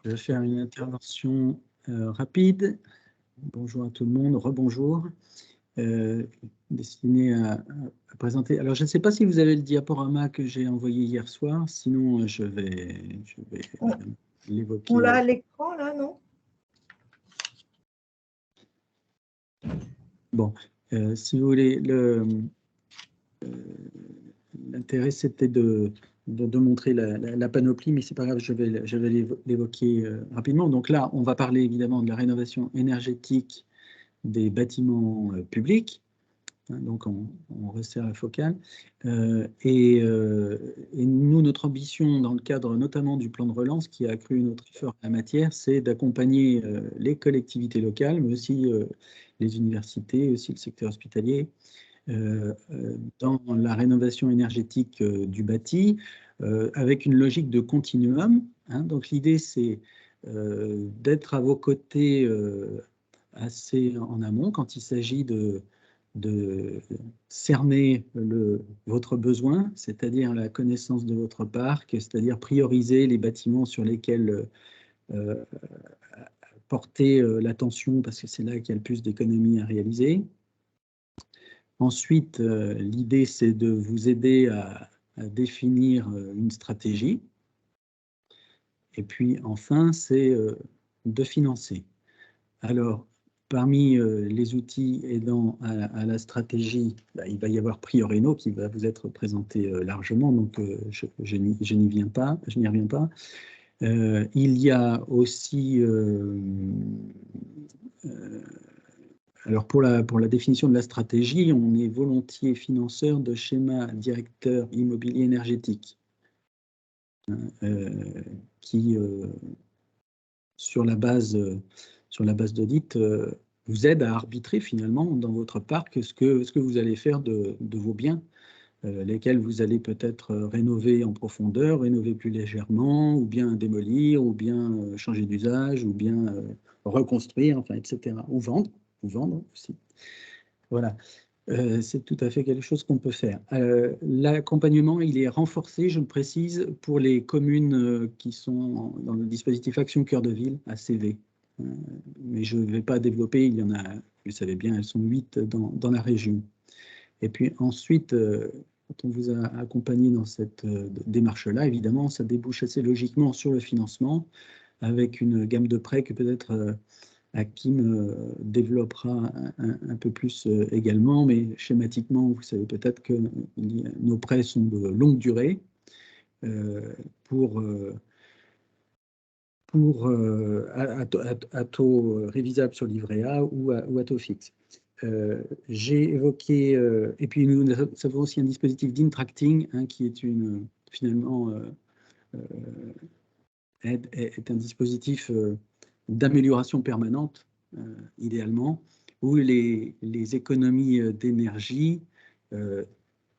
Je vais faire une intervention rapide. Bonjour à tout le monde, rebonjour. Destiné à présenter. Alors, je ne sais pas si vous avez le diaporama que j'ai envoyé hier soir, sinon je vais l'évoquer. On l'a à l'écran, là, non? Bon, si vous voulez, l'intérêt c'était de montrer la panoplie, mais c'est pas grave, je vais l'évoquer rapidement. Donc là, on va parler évidemment de la rénovation énergétique des bâtiments publics. Donc, on resserre la focale. Et nous, notre ambition, dans le cadre notamment du plan de relance, qui a accru notre effort en la matière, c'est d'accompagner les collectivités locales, mais aussi les universités, aussi le secteur hospitalier, dans la rénovation énergétique du bâti, avec une logique de continuum. Donc, l'idée, c'est d'être à vos côtés assez en amont quand il s'agit de cerner votre besoin, c'est-à-dire la connaissance de votre parc, c'est-à-dire prioriser les bâtiments sur lesquels porter l'attention parce que c'est là qu'il y a le plus d'économies à réaliser. Ensuite, l'idée, c'est de vous aider à définir une stratégie. Et puis, enfin, c'est de financer. Alors, parmi les outils aidant à la stratégie, il va y avoir Prioreno qui va vous être présenté largement, donc je n'y reviens pas. Il y a aussi, alors pour la définition de la stratégie, on est volontiers financeur de schémas directeurs immobiliers énergétiques, qui, sur la base d'audit, vous aide à arbitrer finalement dans votre parc ce que vous allez faire de vos biens, lesquels vous allez peut-être rénover en profondeur, rénover plus légèrement, ou bien démolir, ou bien changer d'usage, ou bien reconstruire, enfin, etc. Ou vendre aussi. Voilà. C'est tout à fait quelque chose qu'on peut faire. L'accompagnement, il est renforcé, je le précise, pour les communes qui sont dans le dispositif Action Cœur de Ville, ACV. Mais je ne vais pas développer, il y en a, vous le savez bien, elles sont 8 dans la région. Et puis ensuite, quand on vous a accompagné dans cette démarche-là, évidemment, ça débouche assez logiquement sur le financement, avec une gamme de prêts que peut-être Hakim développera un peu plus également, mais schématiquement, vous savez peut-être que nos prêts sont de longue durée à taux révisable sur livret A ou à taux fixe. J'ai évoqué, et puis nous avons aussi un dispositif d'intracting qui est finalement est un dispositif d'amélioration permanente, idéalement, où les économies d'énergie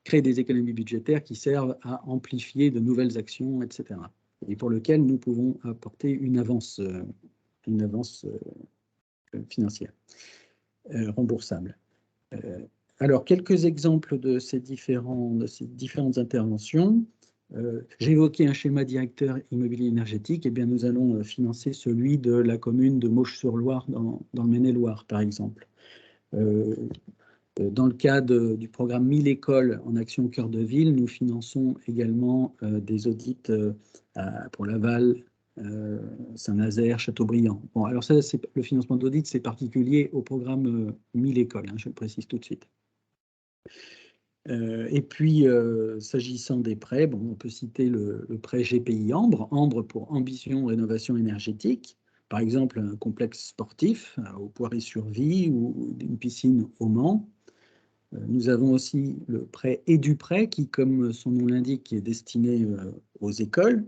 créent des économies budgétaires qui servent à amplifier de nouvelles actions, etc. Et pour lequel nous pouvons apporter une avance financière, remboursable. Alors, quelques exemples de ces différentes interventions. J'ai évoqué un schéma directeur immobilier énergétique. Eh bien, nous allons financer celui de la commune de Mauches-sur-Loire dans le Maine-et-Loire, par exemple. Dans le cadre du programme 1000 écoles en action au cœur de ville, nous finançons également des audits pour Laval, Saint-Nazaire, Châteaubriand. Bon, alors ça, le financement d'audit, c'est particulier au programme 1000 écoles, je le précise tout de suite. Et puis, s'agissant des prêts, bon, on peut citer le prêt GPI Ambre pour Ambition Rénovation Énergétique, par exemple un complexe sportif au Poiré-sur-Vie ou une piscine au Mans. Nous avons aussi le prêt EduPrêt qui, comme son nom l'indique, est destiné aux écoles,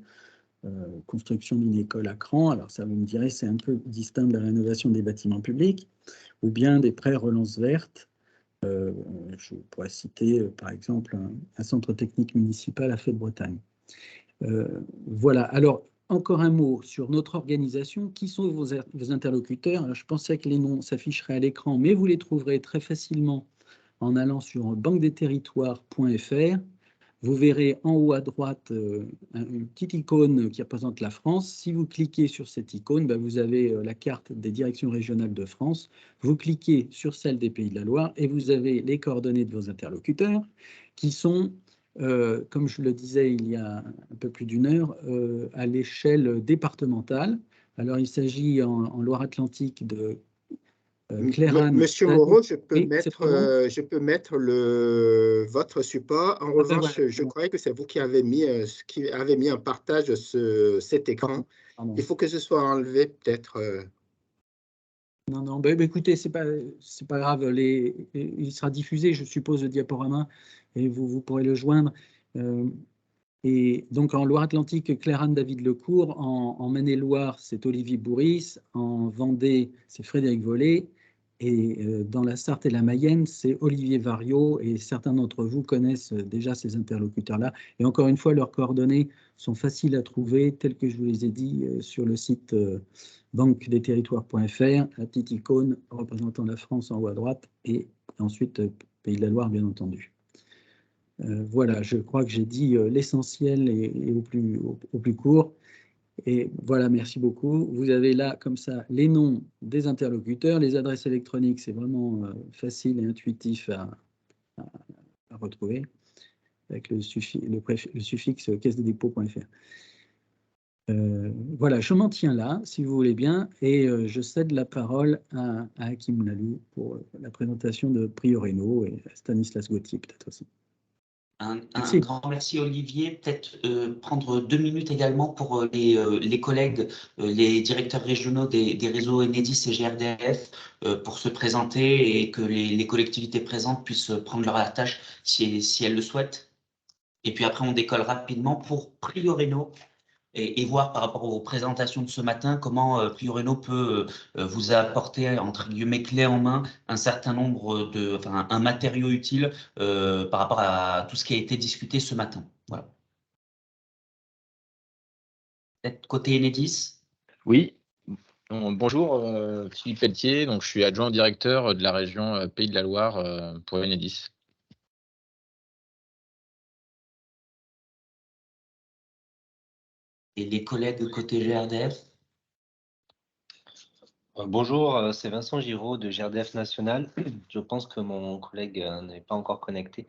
construction d'une école à Cran. Alors ça, vous me direz, c'est un peu distinct de la rénovation des bâtiments publics, ou bien des prêts relance verte. Je pourrais citer, par exemple, un centre technique municipal à Fête-Bretagne. Voilà. Alors, encore un mot sur notre organisation. Qui sont vos interlocuteurs? Alors, je pensais que les noms s'afficheraient à l'écran, mais vous les trouverez très facilement en allant sur banquedesterritoires.fr. vous verrez en haut à droite une petite icône qui représente la France. Si vous cliquez sur cette icône, vous avez la carte des directions régionales de France. Vous cliquez sur celle des Pays de la Loire et vous avez les coordonnées de vos interlocuteurs qui sont, comme je le disais il y a un peu plus d'une heure, à l'échelle départementale. Alors, il s'agit en Loire-Atlantique de Claireanne. Monsieur Moreau, je peux Oui, c'est pas bon. mettre votre support. En revanche, Voilà, je bon. croyais que c'est vous qui avez mis en partage cet écran. Pardon. Il faut que ce soit enlevé, peut-être. Non, écoutez, c'est pas grave. Il sera diffusé, je suppose, le diaporama, et vous pourrez le joindre. Et donc, en Loire-Atlantique, Claireanne David Lecourt. En Maine-et-Loire, c'est Olivier Bourris. En Vendée, c'est Frédéric Vollet. Et dans la Sarthe et la Mayenne, c'est Olivier Variot. Et certains d'entre vous connaissent déjà ces interlocuteurs-là. Et encore une fois, leurs coordonnées sont faciles à trouver, telles que je vous les ai dit sur le site banquedesteterritoires.fr, la petite icône représentant la France en haut à droite, et ensuite Pays de la Loire, bien entendu. Voilà, je crois que j'ai dit l'essentiel et au plus court. Et voilà, merci beaucoup. Vous avez là, comme ça, les noms des interlocuteurs, les adresses électroniques, c'est vraiment facile et intuitif à retrouver, avec le suffixe caisse-de-dépôt.fr. Voilà, je m'en tiens là, si vous voulez bien, et je cède la parole à Hakim Lalou pour la présentation de Priorino et à Stanislas Gauthier peut-être aussi. Un grand merci Olivier. Peut-être prendre 2 minutes également pour les collègues, les directeurs régionaux des réseaux Enedis et GRDF pour se présenter et que les collectivités présentes puissent prendre leur tâche si elles le souhaitent. Et puis après, on décolle rapidement pour Priorino et voir par rapport aux présentations de ce matin comment Priorino peut vous apporter, entre guillemets, clé en main, un certain nombre un matériau utile par rapport à tout ce qui a été discuté ce matin. Voilà. Peut-être côté Enedis. Oui, bonjour, Philippe Pelletier, donc je suis adjoint directeur de la région Pays de la Loire pour Enedis. Et les collègues côté GRDF. Bonjour, c'est Vincent Giraud de GRDF National. Je pense que mon collègue n'est pas encore connecté,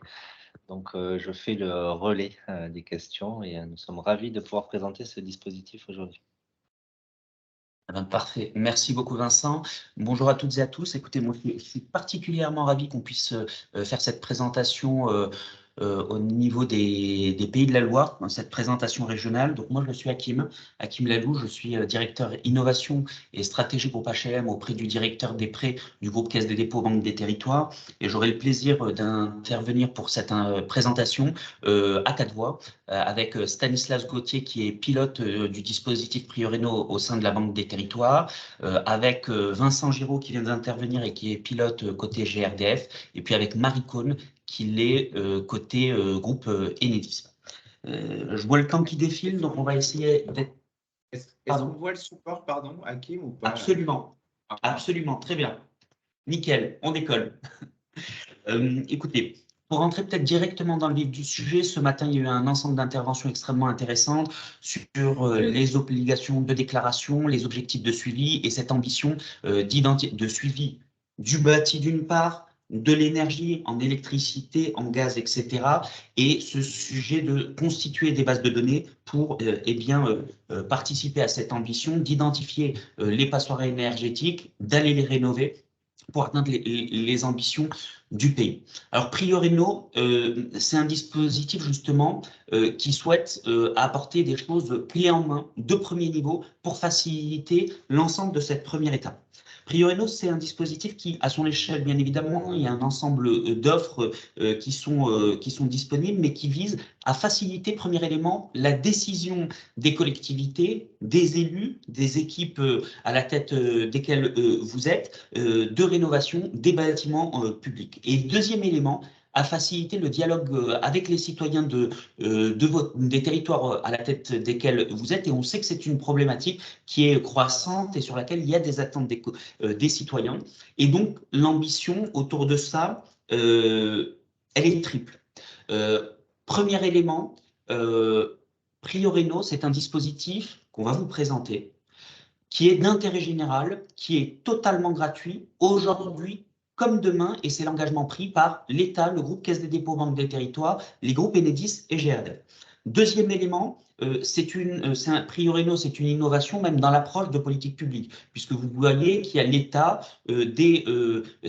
donc je fais le relais des questions et nous sommes ravis de pouvoir présenter ce dispositif aujourd'hui. Parfait. Merci beaucoup, Vincent. Bonjour à toutes et à tous. Écoutez, moi, je suis particulièrement ravi qu'on puisse faire cette présentation au niveau des Pays de la Loire, dans cette présentation régionale. Donc, moi, je suis Hakim Lalou. Je suis directeur innovation et stratégie groupe HLM auprès du directeur des prêts du groupe Caisse des dépôts Banque des Territoires. Et j'aurai le plaisir d'intervenir pour cette présentation à 4 voix avec Stanislas Gauthier, qui est pilote du dispositif Priorino au sein de la Banque des Territoires, avec Vincent Giraud qui vient d'intervenir et qui est pilote côté GRDF, et puis avec Marie Cohn qui est côté groupe Enedis. Je vois le temps qui défile, donc on va essayer d'être... Est-ce qu'on voit le support, pardon, Hakim, ou pas? Absolument, absolument, très bien. Nickel, on décolle. Écoutez, pour rentrer peut-être directement dans le vif du sujet, ce matin, il y a eu un ensemble d'interventions extrêmement intéressantes sur les obligations de déclaration, les objectifs de suivi et cette ambition de suivi du bâti d'une part, de l'énergie en électricité, en gaz, etc. Et ce sujet de constituer des bases de données pour participer à cette ambition d'identifier les passoires énergétiques, d'aller les rénover pour atteindre les ambitions du pays. Alors, Priorino, c'est un dispositif justement qui souhaite apporter des choses clés en main de premier niveau pour faciliter l'ensemble de cette première étape. Priorino, c'est un dispositif qui, à son échelle, bien évidemment, il y a un ensemble d'offres qui sont disponibles, mais qui visent à faciliter, premier élément, la décision des collectivités, des élus, des équipes à la tête desquelles vous êtes, de rénovation des bâtiments publics. Et deuxième élément, à faciliter le dialogue avec les citoyens des territoires à la tête desquels vous êtes. Et on sait que c'est une problématique qui est croissante et sur laquelle il y a des attentes des citoyens. Et donc, l'ambition autour de ça, elle est triple. Premier élément, Prioréno, c'est un dispositif qu'on va vous présenter, qui est d'intérêt général, qui est totalement gratuit aujourd'hui comme demain, et c'est l'engagement pris par l'État, le groupe Caisse des dépôts Banque des Territoires, les groupes Enedis et GRDF. Deuxième élément, Prioréno, c'est une innovation même dans l'approche de politique publique, puisque vous voyez qu'il y a l'État, des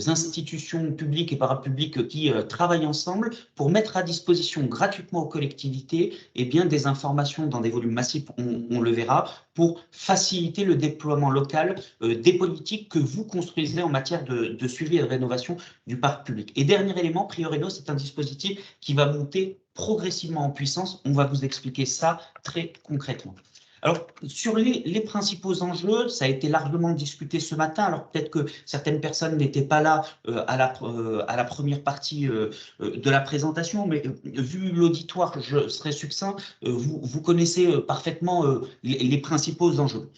institutions publiques et parapubliques qui travaillent ensemble pour mettre à disposition gratuitement aux collectivités des informations dans des volumes massifs, on le verra, pour faciliter le déploiement local des politiques que vous construisez en matière de suivi et de rénovation du parc public. Et dernier élément, Prioréno, c'est un dispositif qui va monter progressivement en puissance. On va vous expliquer ça très concrètement. Alors, sur les principaux enjeux, ça a été largement discuté ce matin. Alors, peut-être que certaines personnes n'étaient pas là à la première partie de la présentation, mais vu l'auditoire, je serai succinct. Vous connaissez parfaitement les principaux enjeux.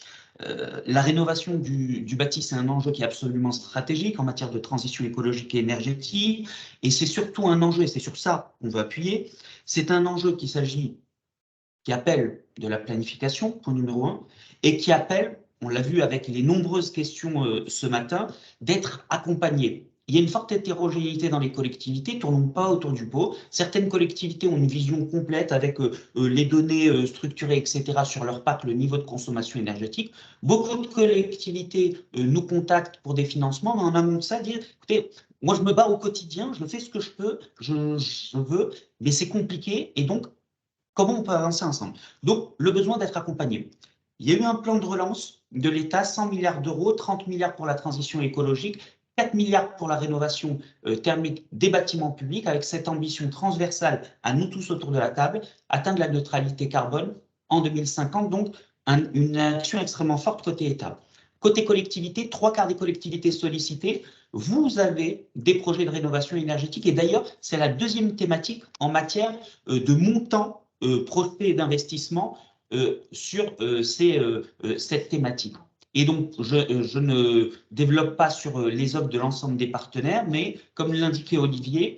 La rénovation du bâti, c'est un enjeu qui est absolument stratégique en matière de transition écologique et énergétique. Et c'est surtout un enjeu, et c'est sur ça qu'on veut appuyer, c'est un enjeu qui appelle de la planification, point numéro 1, et qui appelle, on l'a vu avec les nombreuses questions ce matin, d'être accompagné. Il y a une forte hétérogénéité dans les collectivités, tournons pas autour du pot. Certaines collectivités ont une vision complète avec les données structurées, etc. sur leur parc, le niveau de consommation énergétique. Beaucoup de collectivités nous contactent pour des financements, mais en amont de ça, dire, écoutez, moi je me bats au quotidien, je fais ce que je peux, je veux, mais c'est compliqué, et donc, comment on peut avancer ensemble? Donc, le besoin d'être accompagné. Il y a eu un plan de relance de l'État, 100 milliards d'euros, 30 milliards pour la transition écologique, 4 milliards pour la rénovation thermique des bâtiments publics, avec cette ambition transversale à nous tous autour de la table, atteindre la neutralité carbone en 2050, donc une action extrêmement forte côté État. Côté collectivité, 3/4 des collectivités sollicitées, vous avez des projets de rénovation énergétique, et d'ailleurs, c'est la deuxième thématique en matière de montant prospect d'investissement sur cette thématique. Et donc, je ne développe pas sur les offres de l'ensemble des partenaires, mais comme l'indiquait Olivier,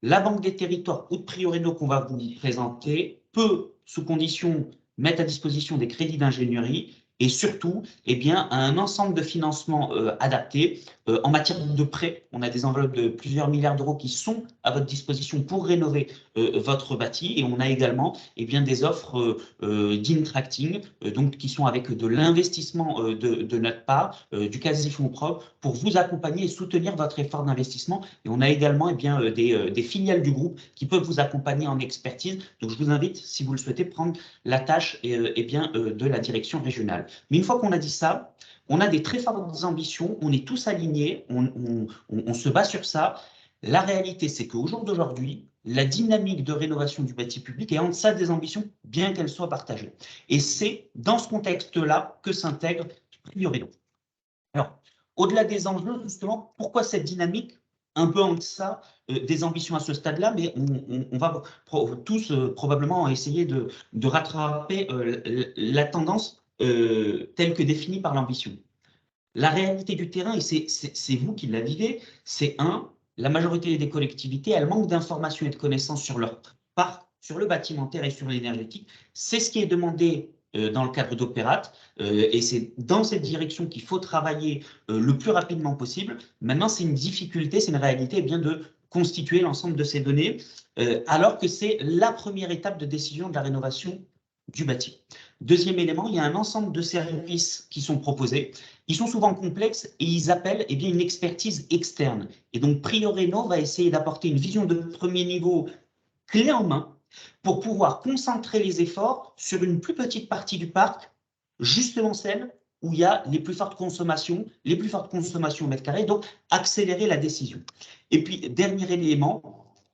la Banque des Territoires ou de Prioréno qu'on va vous présenter peut, sous condition, mettre à disposition des crédits d'ingénierie et surtout un ensemble de financements adaptés. En matière de prêts, on a des enveloppes de plusieurs milliards d'euros qui sont à votre disposition pour rénover votre bâti, et on a également des offres d'intracting, donc qui sont avec de l'investissement de notre part, du quasi-fonds propre, pour vous accompagner et soutenir votre effort d'investissement. Et on a également des filiales du groupe qui peuvent vous accompagner en expertise. Donc je vous invite, si vous le souhaitez, prendre la tâche de la direction régionale. Mais une fois qu'on a dit ça, on a des très fortes ambitions, on est tous alignés, on se bat sur ça. La réalité, c'est qu'au jour d'aujourd'hui, la dynamique de rénovation du bâti public est en deçà des ambitions, bien qu'elles soient partagées. Et c'est dans ce contexte-là que s'intègre Prioréno. Alors, au-delà des enjeux, justement, pourquoi cette dynamique un peu en deçà des ambitions à ce stade-là, mais on va tous probablement essayer de rattraper la tendance telle que définie par l'ambition. La réalité du terrain, et c'est vous qui la vivez, c'est la majorité des collectivités, elles manquent d'informations et de connaissances sur leur parc, sur le bâtimentaire et sur l'énergétique. C'est ce qui est demandé dans le cadre d'Opérate, et c'est dans cette direction qu'il faut travailler le plus rapidement possible. Maintenant, c'est une difficulté, c'est une réalité de constituer l'ensemble de ces données, alors que c'est la première étape de décision de la rénovation du bâti. Deuxième élément, il y a un ensemble de services qui sont proposés. Ils sont souvent complexes et ils appellent une expertise externe. Et donc, Prioréno va essayer d'apporter une vision de premier niveau clé en main pour pouvoir concentrer les efforts sur une plus petite partie du parc, justement celle où il y a les plus fortes consommations au mètre carré, donc accélérer la décision. Et puis, dernier élément,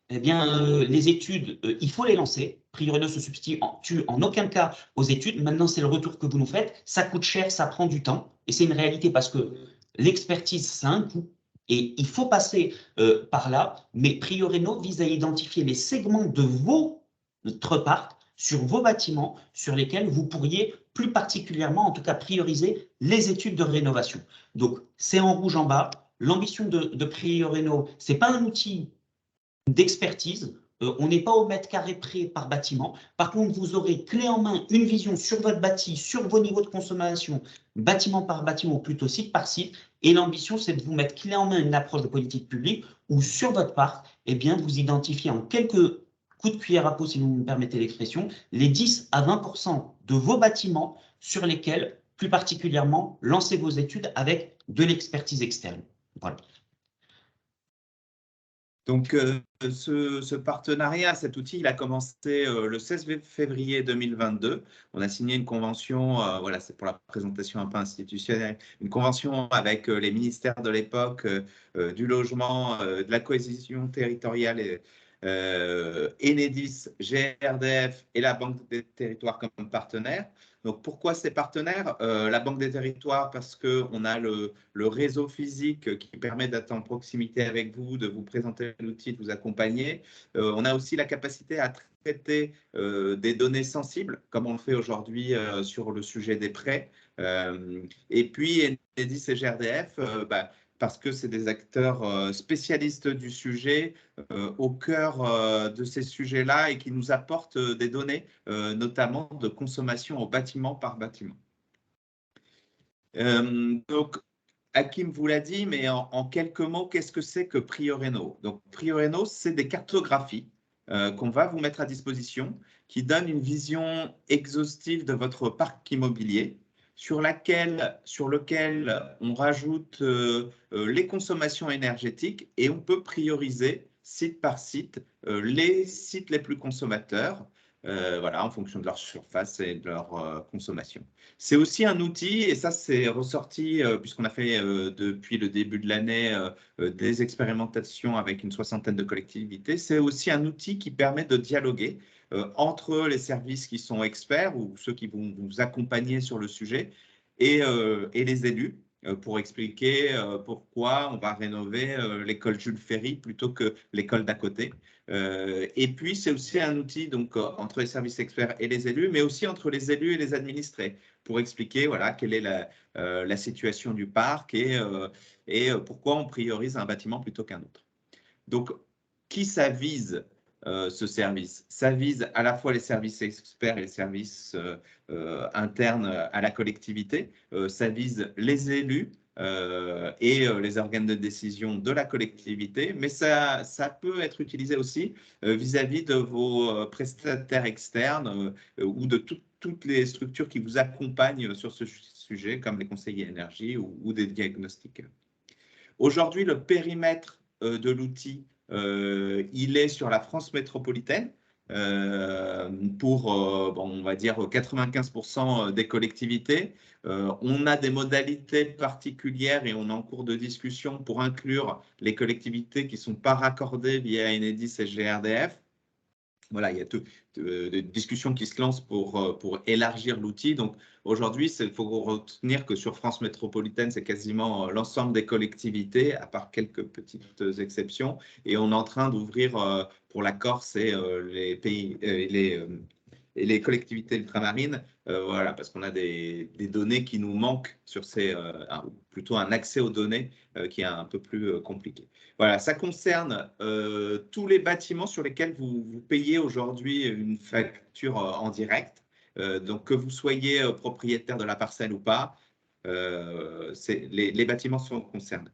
les études, il faut les lancer. Prioréno se substitue en aucun cas aux études. Maintenant, c'est le retour que vous nous faites. Ça coûte cher, ça prend du temps. Et c'est une réalité parce que l'expertise, ça a un coût. Et il faut passer par là. Mais Prioréno vise à identifier les segments de votre parc, sur vos bâtiments, sur lesquels vous pourriez plus particulièrement, en tout cas, prioriser les études de rénovation. Donc, c'est en rouge en bas. L'ambition de Prioréno, ce n'est pas un outil d'expertise. on n'est pas au mètre carré près par bâtiment. Par contre, vous aurez clé en main une vision sur votre bâti, sur vos niveaux de consommation, bâtiment par bâtiment, ou plutôt site par site. Et l'ambition, c'est de vous mettre clé en main une approche de politique publique où sur votre parc, eh bien, vous identifiez en quelques coups de cuillère à peau, si vous me permettez l'expression, les 10 à 20% de vos bâtiments sur lesquels, plus particulièrement, lancez vos études avec de l'expertise externe. Voilà. Donc, ce partenariat, cet outil, il a commencé le 16 février 2022. On a signé une convention, voilà, c'est pour la présentation un peu institutionnelle, une convention avec les ministères de l'époque, du logement, de la cohésion territoriale, Enedis, GRDF et la Banque des territoires comme partenaires. Donc, pourquoi ces partenaires? La Banque des territoires, parce qu'on a le réseau physique qui permet d'être en proximité avec vous, de vous présenter l'outil, de vous accompagner. On a aussi la capacité à traiter des données sensibles, comme on le fait aujourd'hui sur le sujet des prêts. Et puis, Enedis et GRDF, parce que c'est des acteurs spécialistes du sujet, au cœur de ces sujets-là et qui nous apportent des données, notamment de consommation au bâtiment par bâtiment. Donc, Hakim vous l'a dit, mais en quelques mots, qu'est-ce que c'est que PrioRéno? Donc, PrioRéno, c'est des cartographies qu'on va vous mettre à disposition qui donnent une vision exhaustive de votre parc immobilier sur lequel on rajoute les consommations énergétiques et on peut prioriser site par site les sites les plus consommateurs, voilà, en fonction de leur surface et de leur consommation. C'est aussi un outil, et ça c'est ressorti puisqu'on a fait depuis le début de l'année des expérimentations avec une soixantaine de collectivités, c'est aussi un outil qui permet de dialoguer entre les services qui sont experts ou ceux qui vont vous accompagner sur le sujet et les élus pour expliquer pourquoi on va rénover l'école Jules Ferry plutôt que l'école d'à côté. Et puis, c'est aussi un outil donc, entre les services experts et les élus, mais aussi entre les élus et les administrés pour expliquer voilà, quelle est la situation du parc et pourquoi on priorise un bâtiment plutôt qu'un autre. Donc, qui ça vise ce service? Ça vise à la fois les services experts et les services internes à la collectivité. Ça vise les élus et les organes de décision de la collectivité, mais ça peut être utilisé aussi vis-à-vis de vos prestataires externes ou de toutes les structures qui vous accompagnent sur ce sujet, comme les conseillers énergie ou des diagnostiqueurs. Aujourd'hui, le périmètre de l'outil, il est sur la France métropolitaine pour, on va dire, 95% des collectivités. On a des modalités particulières et on est en cours de discussion pour inclure les collectivités qui ne sont pas raccordées via Enedis et GRDF. Voilà, il y a des discussions qui se lancent pour élargir l'outil. Donc, aujourd'hui, il faut retenir que sur France métropolitaine, c'est quasiment l'ensemble des collectivités, à part quelques petites exceptions. Et on est en train d'ouvrir pour la Corse et les pays, et les collectivités ultramarines, voilà, parce qu'on a des données qui nous manquent sur plutôt un accès aux données qui est un peu plus compliqué. Voilà, ça concerne tous les bâtiments sur lesquels vous payez aujourd'hui une facture en direct. Donc, que vous soyez propriétaire de la parcelle ou pas, les bâtiments sont concernés.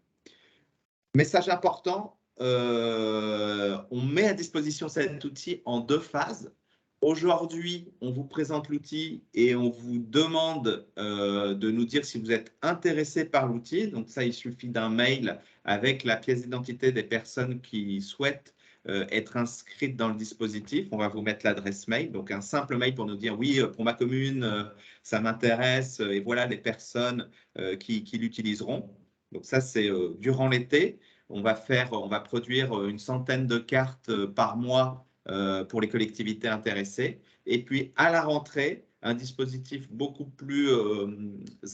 Message important, on met à disposition cet outil en 2 phases. Aujourd'hui, on vous présente l'outil et on vous demande de nous dire si vous êtes intéressé par l'outil. Donc ça, il suffit d'un mail avec la pièce d'identité des personnes qui souhaitent être inscrites dans le dispositif. On va vous mettre l'adresse mail, donc un simple mail pour nous dire oui, pour ma commune, ça m'intéresse et voilà les personnes qui l'utiliseront. Donc ça, c'est durant l'été. On va produire une centaine de cartes par mois pour les collectivités intéressées. Et puis, à la rentrée, un dispositif beaucoup plus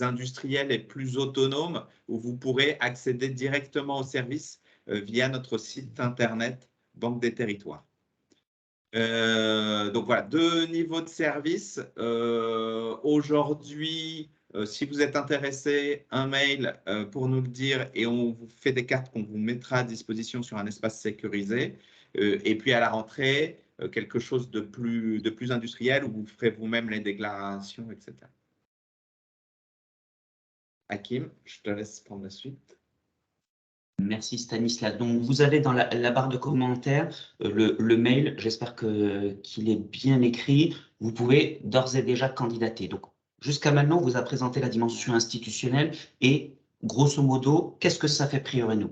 industriel et plus autonome où vous pourrez accéder directement au service via notre site internet Banque des territoires. Donc voilà, 2 niveaux de service. Aujourd'hui, si vous êtes intéressé, un mail pour nous le dire et on vous fait des cartes qu'on vous mettra à disposition sur un espace sécurisé. Et puis à la rentrée, quelque chose de plus industriel où vous ferez vous-même les déclarations, etc. Hakim, je te laisse prendre la suite. Merci Stanislas. Donc, vous avez dans la barre de commentaires le mail, j'espère qu'il est bien écrit. Vous pouvez d'ores et déjà candidater. Donc, jusqu'à maintenant, on vous a présenté la dimension institutionnelle et, grosso modo, qu'est-ce que ça fait Prioreno?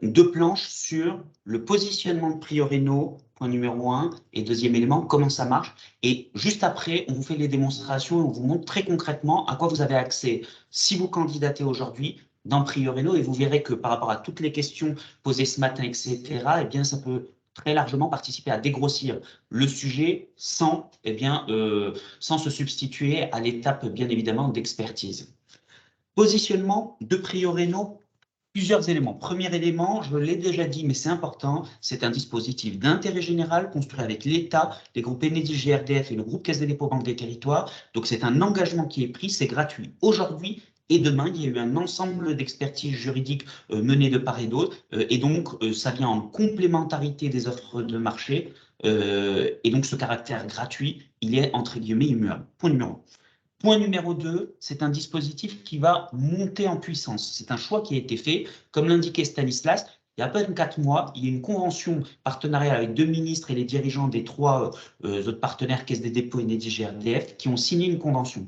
Deux planches sur le positionnement de Prioreno, point numéro 1, et deuxième élément, comment ça marche. Et juste après, on vous fait les démonstrations, on vous montre très concrètement à quoi vous avez accès si vous candidatez aujourd'hui dans Prioreno, et vous verrez que par rapport à toutes les questions posées ce matin, etc., eh bien, ça peut très largement participer à dégrossir le sujet sans se substituer à l'étape, bien évidemment, d'expertise. Positionnement de Prioreno, plusieurs éléments. Premier élément, je l'ai déjà dit, mais c'est important, c'est un dispositif d'intérêt général construit avec l'État, les groupes Enedis, GRDF et le groupe Caisse des dépôts Banque des Territoires. Donc, c'est un engagement qui est pris, c'est gratuit. Aujourd'hui, et demain, il y a eu un ensemble d'expertises juridiques menées de part et d'autre. Et donc, ça vient en complémentarité des offres de marché. Et donc, ce caractère gratuit, il est entre guillemets immuable. Point numéro 1. Point numéro 2, c'est un dispositif qui va monter en puissance. C'est un choix qui a été fait. Comme l'indiquait Stanislas, il y a à peine 4 mois, il y a une convention partenariale avec 2 ministres et les dirigeants des 3 autres partenaires, Caisse des dépôts et Enedis GRDF, qui ont signé une convention.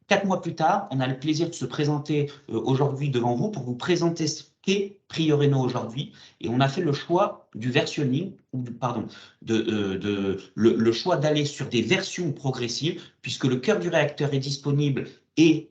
4 mois plus tard, on a le plaisir de se présenter aujourd'hui devant vous pour vous présenter ce qu'est Prioreno aujourd'hui. Et on a fait le choix du versionning, le choix d'aller sur des versions progressives, puisque le cœur du réacteur est disponible et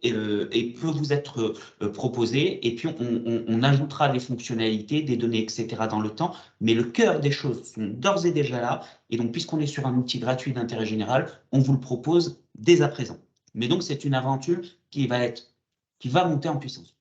peut vous être proposé. Et puis, on ajoutera des fonctionnalités, des données, etc. dans le temps. Mais le cœur des choses sont d'ores et déjà là. Et donc, puisqu'on est sur un outil gratuit d'intérêt général, on vous le propose dès à présent. Mais donc, c'est une aventure qui va monter en puissance.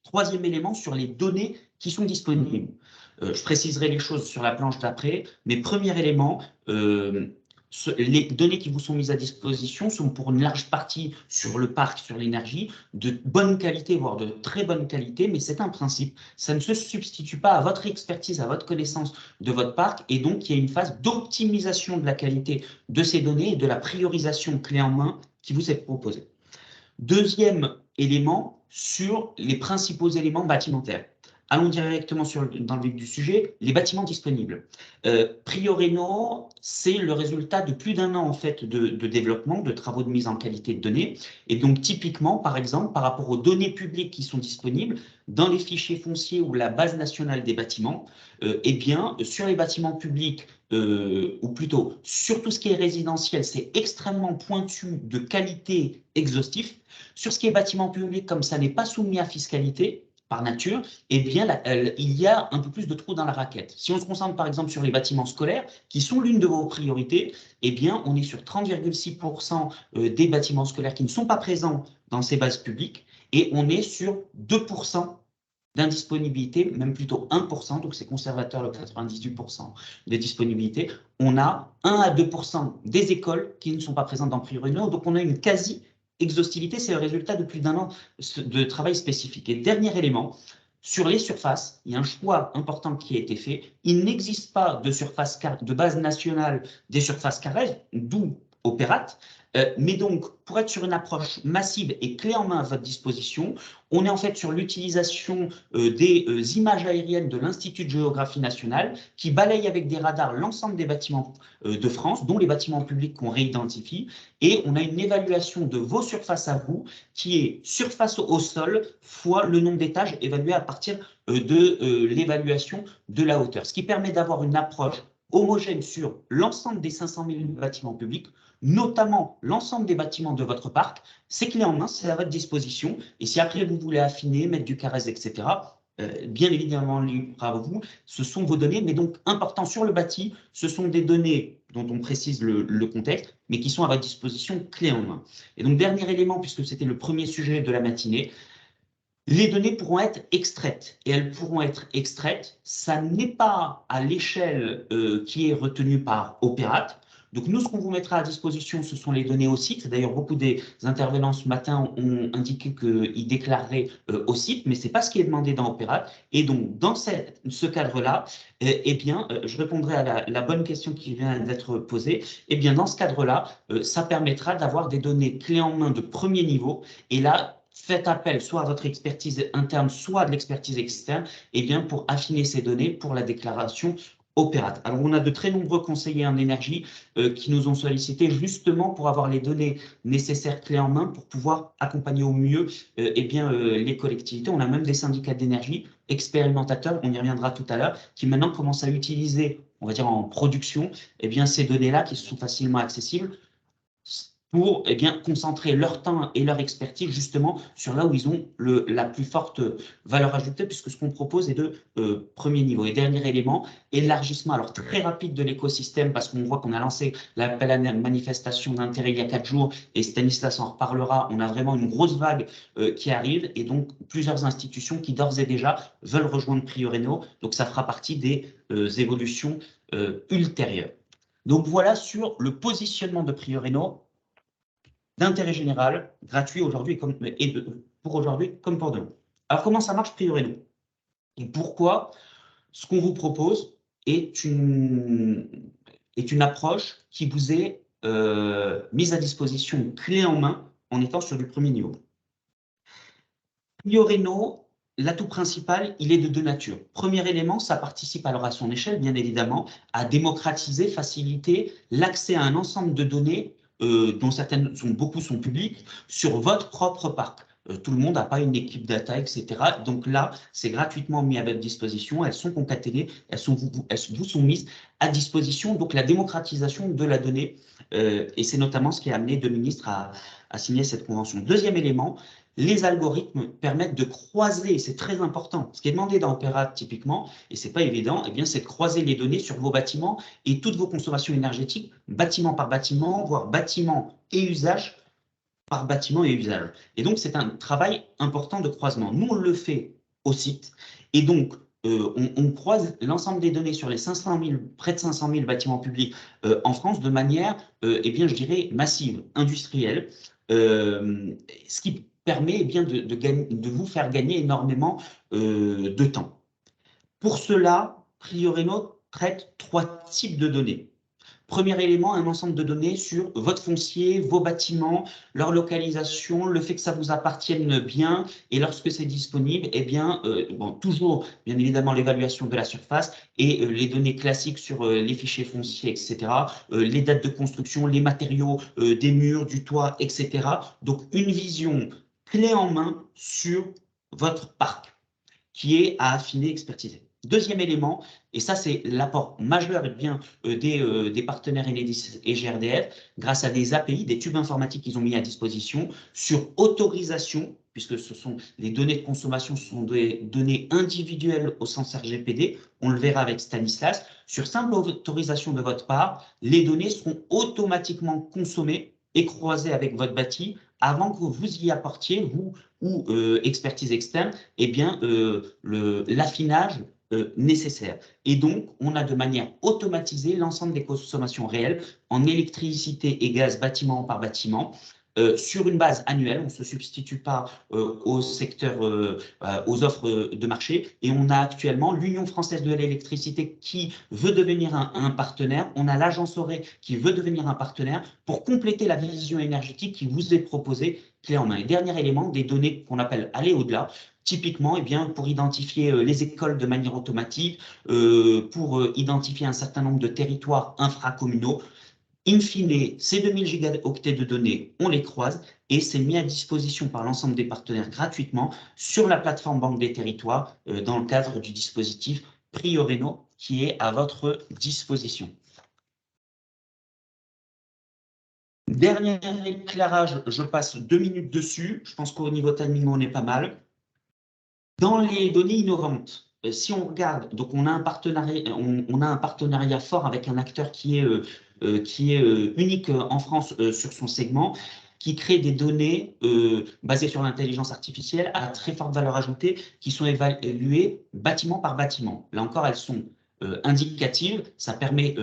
Troisième élément, sur les données qui sont disponibles. Je préciserai les choses sur la planche d'après, mais premier élément, les données qui vous sont mises à disposition sont pour une large partie sur le parc, sur l'énergie, de bonne qualité, voire de très bonne qualité, mais c'est un principe. Ça ne se substitue pas à votre expertise, à votre connaissance de votre parc, et donc il y a une phase d'optimisation de la qualité de ces données et de la priorisation clé en main qui vous est proposée. Deuxième élément, sur les principaux éléments bâtimentaires. Allons directement dans le vif du sujet, les bâtiments disponibles. Prioreno, c'est le résultat de plus d'1 an en fait, de développement, de travaux de mise en qualité de données. Et donc typiquement, par exemple, par rapport aux données publiques qui sont disponibles, dans les fichiers fonciers ou la base nationale des bâtiments, eh bien, sur les bâtiments publics, ou plutôt sur tout ce qui est résidentiel, c'est extrêmement pointu de qualité exhaustif. Sur ce qui est bâtiment public, comme ça n'est pas soumis à fiscalité, par nature, eh bien, il y a un peu plus de trous dans la raquette. Si on se concentre par exemple sur les bâtiments scolaires, qui sont l'une de vos priorités, eh bien, on est sur 30,6% des bâtiments scolaires qui ne sont pas présents dans ces bases publiques, et on est sur 2% d'indisponibilité, même plutôt 1%, donc c'est conservateur le 98% des disponibilités. On a 1 à 2% des écoles qui ne sont pas présentes dans Prioreno, donc on a une quasi exhaustivité, c'est le résultat de plus d'1 an de travail spécifique. Et dernier élément, sur les surfaces, il y a un choix important qui a été fait. Il n'existe pas de base nationale des surfaces carrées, d'où Opérate. Mais donc, pour être sur une approche massive et clé en main à votre disposition, on est en fait sur l'utilisation des images aériennes de l'Institut de géographie nationale qui balaye avec des radars l'ensemble des bâtiments de France, dont les bâtiments publics qu'on réidentifie. Et on a une évaluation de vos surfaces à vous qui est surface au sol fois le nombre d'étages évalué à partir de l'évaluation de la hauteur. Ce qui permet d'avoir une approche homogène sur l'ensemble des 500 000 bâtiments publics, notamment l'ensemble des bâtiments de votre parc. C'est clé en main, c'est à votre disposition. Et si après vous voulez affiner, mettre du carrez, etc., bien évidemment, libre à vous, ce sont vos données. Mais donc, important sur le bâti, ce sont des données dont on précise le contexte, mais qui sont à votre disposition clé en main. Et donc, dernier élément, puisque c'était le premier sujet de la matinée, les données pourront être extraites, et elles pourront être extraites, ça n'est pas à l'échelle qui est retenue par Opérate. Donc nous, ce qu'on vous mettra à disposition, ce sont les données au site. D'ailleurs, beaucoup des intervenants ce matin ont indiqué qu'ils déclareraient au site, mais ce n'est pas ce qui est demandé dans Opérate. Et donc, dans ce cadre-là, eh bien, je répondrai à la bonne question qui vient d'être posée. Eh bien, dans ce cadre-là, ça permettra d'avoir des données clés en main de premier niveau. Et là, faites appel soit à votre expertise interne, soit à de l'expertise externe, eh bien, pour affiner ces données pour la déclaration Opérate. Alors, on a de très nombreux conseillers en énergie qui nous ont sollicité justement pour avoir les données nécessaires clés en main pour pouvoir accompagner au mieux eh bien, les collectivités. On a même des syndicats d'énergie expérimentateurs, on y reviendra tout à l'heure, qui maintenant commencent à utiliser, on va dire en production, eh bien, ces données-là qui sont facilement accessibles pour eh bien, concentrer leur temps et leur expertise justement sur là où ils ont la plus forte valeur ajoutée, puisque ce qu'on propose est de premier niveau. Et dernier élément, élargissement alors très rapide de l'écosystème, parce qu'on voit qu'on a lancé l'appel à manifestation d'intérêt il y a 4 jours, et Stanislas en reparlera, on a vraiment une grosse vague qui arrive, et donc plusieurs institutions qui d'ores et déjà veulent rejoindre Prioréno, donc ça fera partie des évolutions ultérieures. Donc voilà sur le positionnement de Prioréno, d'intérêt général, gratuit aujourd'hui pour aujourd'hui comme pour demain. Alors, comment ça marche Prioréno? Et pourquoi ce qu'on vous propose est une approche qui vous est mise à disposition clé en main en étant sur du premier niveau. Prioréno, l'atout principal, il est de deux natures. Premier élément, ça participe alors à son échelle, bien évidemment, à démocratiser, faciliter l'accès à un ensemble de données dont beaucoup sont publiques, sur votre propre parc. Tout le monde n'a pas une équipe data, etc. Donc là, c'est gratuitement mis à votre disposition. Elles sont concaténées, elles vous sont mises à disposition. Donc la démocratisation de la donnée, et c'est notamment ce qui a amené deux ministres à signer cette convention. Deuxième élément, les algorithmes permettent de croiser, c'est très important. Ce qui est demandé dans Opérate typiquement, et ce n'est pas évident, eh bien, c'est de croiser les données sur vos bâtiments et toutes vos consommations énergétiques, bâtiment par bâtiment, voire bâtiment et usage par bâtiment et usage. Et donc, c'est un travail important de croisement. Nous, on le fait au site. Et donc, on croise l'ensemble des données sur les près de 500 000 bâtiments publics en France de manière, eh bien, je dirais, massive, industrielle, ce qui permet eh bien, de vous faire gagner énormément de temps. Pour cela, Prioréno traite 3 types de données. Premier élément, un ensemble de données sur votre foncier, vos bâtiments, leur localisation, le fait que ça vous appartienne bien, et lorsque c'est disponible, eh bien, toujours, bien évidemment, l'évaluation de la surface et les données classiques sur les fichiers fonciers, etc., les dates de construction, les matériaux des murs, du toit, etc. Donc, une vision clé en main sur votre parc qui est à affiner, expertiser. Deuxième élément, et ça c'est l'apport majeur bien, des partenaires Enedis et GRDF, grâce à des API, des tubes informatiques qu'ils ont mis à disposition, sur autorisation, puisque ce sont les données de consommation, ce sont des données individuelles au sens RGPD, on le verra avec Stanislas, sur simple autorisation de votre part, les données seront automatiquement consommées et croisées avec votre bâti avant que vous y apportiez, vous ou expertise externe, eh bien, l'affinage nécessaire. Et donc, on a de manière automatisée l'ensemble des consommations réelles en électricité et gaz bâtiment par bâtiment, sur une base annuelle. On ne se substitue pas au secteur, aux offres de marché. Et on a actuellement l'Union française de l'électricité qui veut devenir un partenaire. On a l'Agence Oré qui veut devenir un partenaire pour compléter la vision énergétique qui vous est proposée clé en main. Et dernier élément, des données qu'on appelle aller au-delà. Typiquement, eh bien, pour identifier les écoles de manière automatique, pour identifier un certain nombre de territoires infracommunaux. In fine, ces 2000 gigaoctets de données, on les croise et c'est mis à disposition par l'ensemble des partenaires gratuitement sur la plateforme Banque des Territoires dans le cadre du dispositif Prioréno qui est à votre disposition. Dernier éclairage, je passe 2 minutes dessus. Je pense qu'au niveau timing, on est pas mal. Dans les données innovantes, si on regarde, donc on a un partenariat fort avec un acteur qui est unique en France sur son segment, qui crée des données basées sur l'intelligence artificielle à très forte valeur ajoutée, qui sont évaluées bâtiment par bâtiment. Là encore, elles sont indicative. Ça permet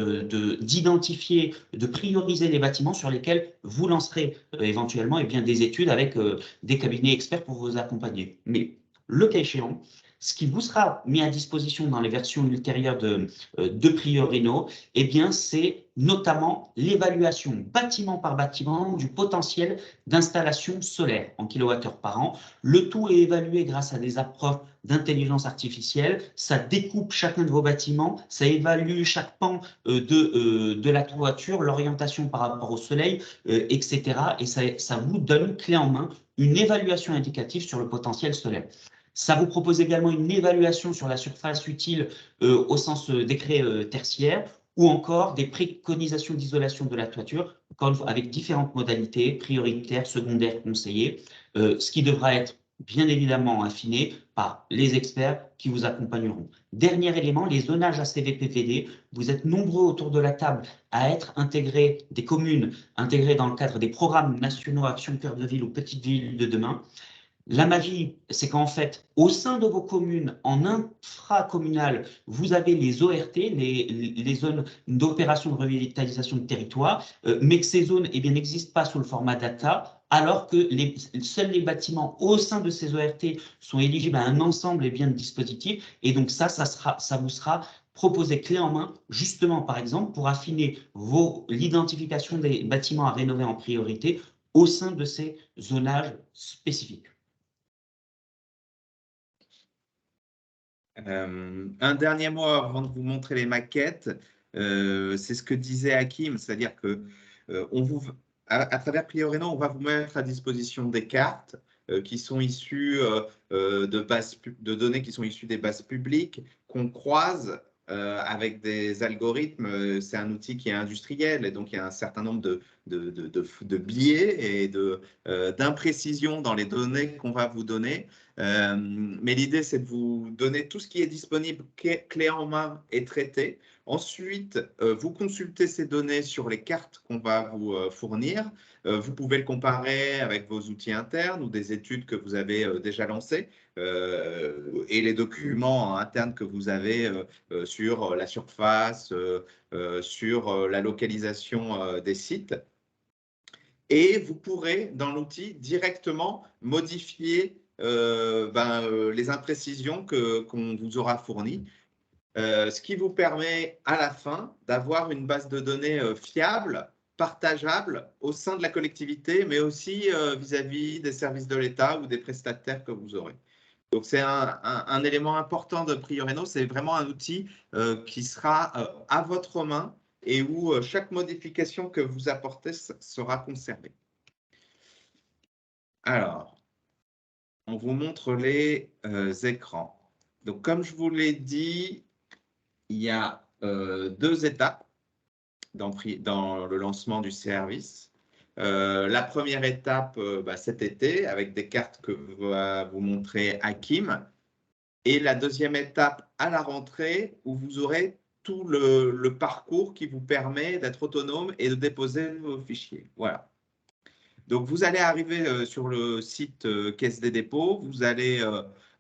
d'identifier, de prioriser les bâtiments sur lesquels vous lancerez éventuellement des études avec des cabinets experts pour vous accompagner. Mais le cas échéant, ce qui vous sera mis à disposition dans les versions ultérieures de Priorino, c'est notamment l'évaluation bâtiment par bâtiment du potentiel d'installation solaire en kilowattheure par an. Le tout est évalué grâce à des approches d'intelligence artificielle. Ça découpe chacun de vos bâtiments, ça évalue chaque pan de la toiture, l'orientation par rapport au soleil, etc. Et ça vous donne clé en main une évaluation indicative sur le potentiel solaire. Ça vous propose également une évaluation sur la surface utile au sens décret tertiaire, ou encore des préconisations d'isolation de la toiture, avec différentes modalités, prioritaires, secondaires, conseillées, ce qui devra être bien évidemment affiné par les experts qui vous accompagneront. Dernier élément, les zonages ACV-PVD. Vous êtes nombreux autour de la table à être intégrés, des communes intégrées dans le cadre des programmes nationaux Action Cœur de Ville ou Petites Villes de demain. La magie, c'est qu'en fait, au sein de vos communes, en infracommunal, vous avez les ORT, les zones d'opération de revitalisation de territoire, mais que ces zones n'existent pas sous le format data, alors que seuls les bâtiments au sein de ces ORT sont éligibles à un ensemble de dispositifs. Et donc ça vous sera proposé clé en main, justement, par exemple, pour affiner l'identification des bâtiments à rénover en priorité au sein de ces zonages spécifiques. Un dernier mot avant de vous montrer les maquettes, c'est ce que disait Hakim, c'est-à-dire que à travers Priorino, on va vous mettre à disposition des cartes qui sont issues de données qui sont issues des bases publiques qu'on croise avec des algorithmes. C'est un outil qui est industriel et donc il y a un certain nombre de biais et d'imprécisions dans les données qu'on va vous donner. Mais l'idée, c'est de vous donner tout ce qui est disponible, clé en main et traité. Ensuite, vous consultez ces données sur les cartes qu'on va vous fournir. Vous pouvez le comparer avec vos outils internes ou des études que vous avez déjà lancées et les documents internes que vous avez sur la surface, sur la localisation des sites. Et vous pourrez, dans l'outil, directement modifier les imprécisions qu'on vous aura fournies, ce qui vous permet à la fin d'avoir une base de données fiable, partageable au sein de la collectivité, mais aussi vis-à-vis des services de l'État ou des prestataires que vous aurez. Donc, c'est un élément important de Priorino, c'est vraiment un outil qui sera à votre main et où chaque modification que vous apportez sera conservée. Alors, on vous montre les écrans. Donc, comme je vous l'ai dit, il y a 2 étapes dans le lancement du service. La première étape, cet été, avec des cartes que va vous montrer Hakim. Et la deuxième étape à la rentrée, où vous aurez tout le parcours qui vous permet d'être autonome et de déposer vos fichiers. Voilà. Donc, vous allez arriver sur le site Caisse des dépôts. Vous allez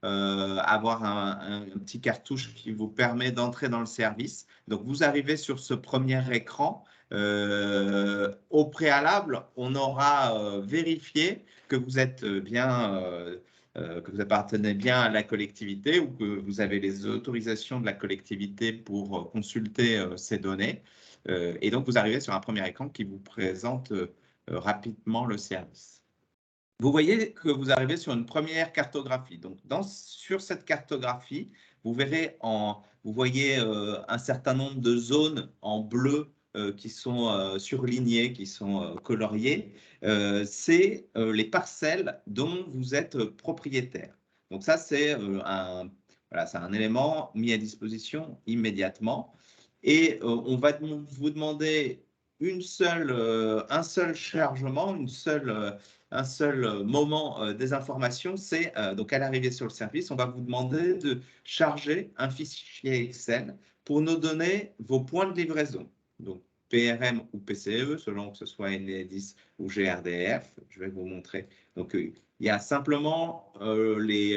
avoir un petit cartouche qui vous permet d'entrer dans le service. Donc, vous arrivez sur ce premier écran. Au préalable, on aura vérifié que vous êtes que vous appartenez bien à la collectivité ou que vous avez les autorisations de la collectivité pour consulter ces données. Et donc, vous arrivez sur un premier écran qui vous présente rapidement le service. Vous voyez que vous arrivez sur une première cartographie. Donc, sur cette cartographie, vous verrez vous voyez un certain nombre de zones en bleu qui sont surlignées, qui sont coloriées. C'est les parcelles dont vous êtes propriétaire. Donc, ça, c'est un élément mis à disposition immédiatement. Et on va vous demander un seul chargement, un seul moment des informations, c'est donc à l'arrivée sur le service, on va vous demander de charger un fichier Excel pour nous donner vos points de livraison, donc PRM ou PCE, selon que ce soit Enedis ou GRDF. Je vais vous montrer. Donc, il y a simplement les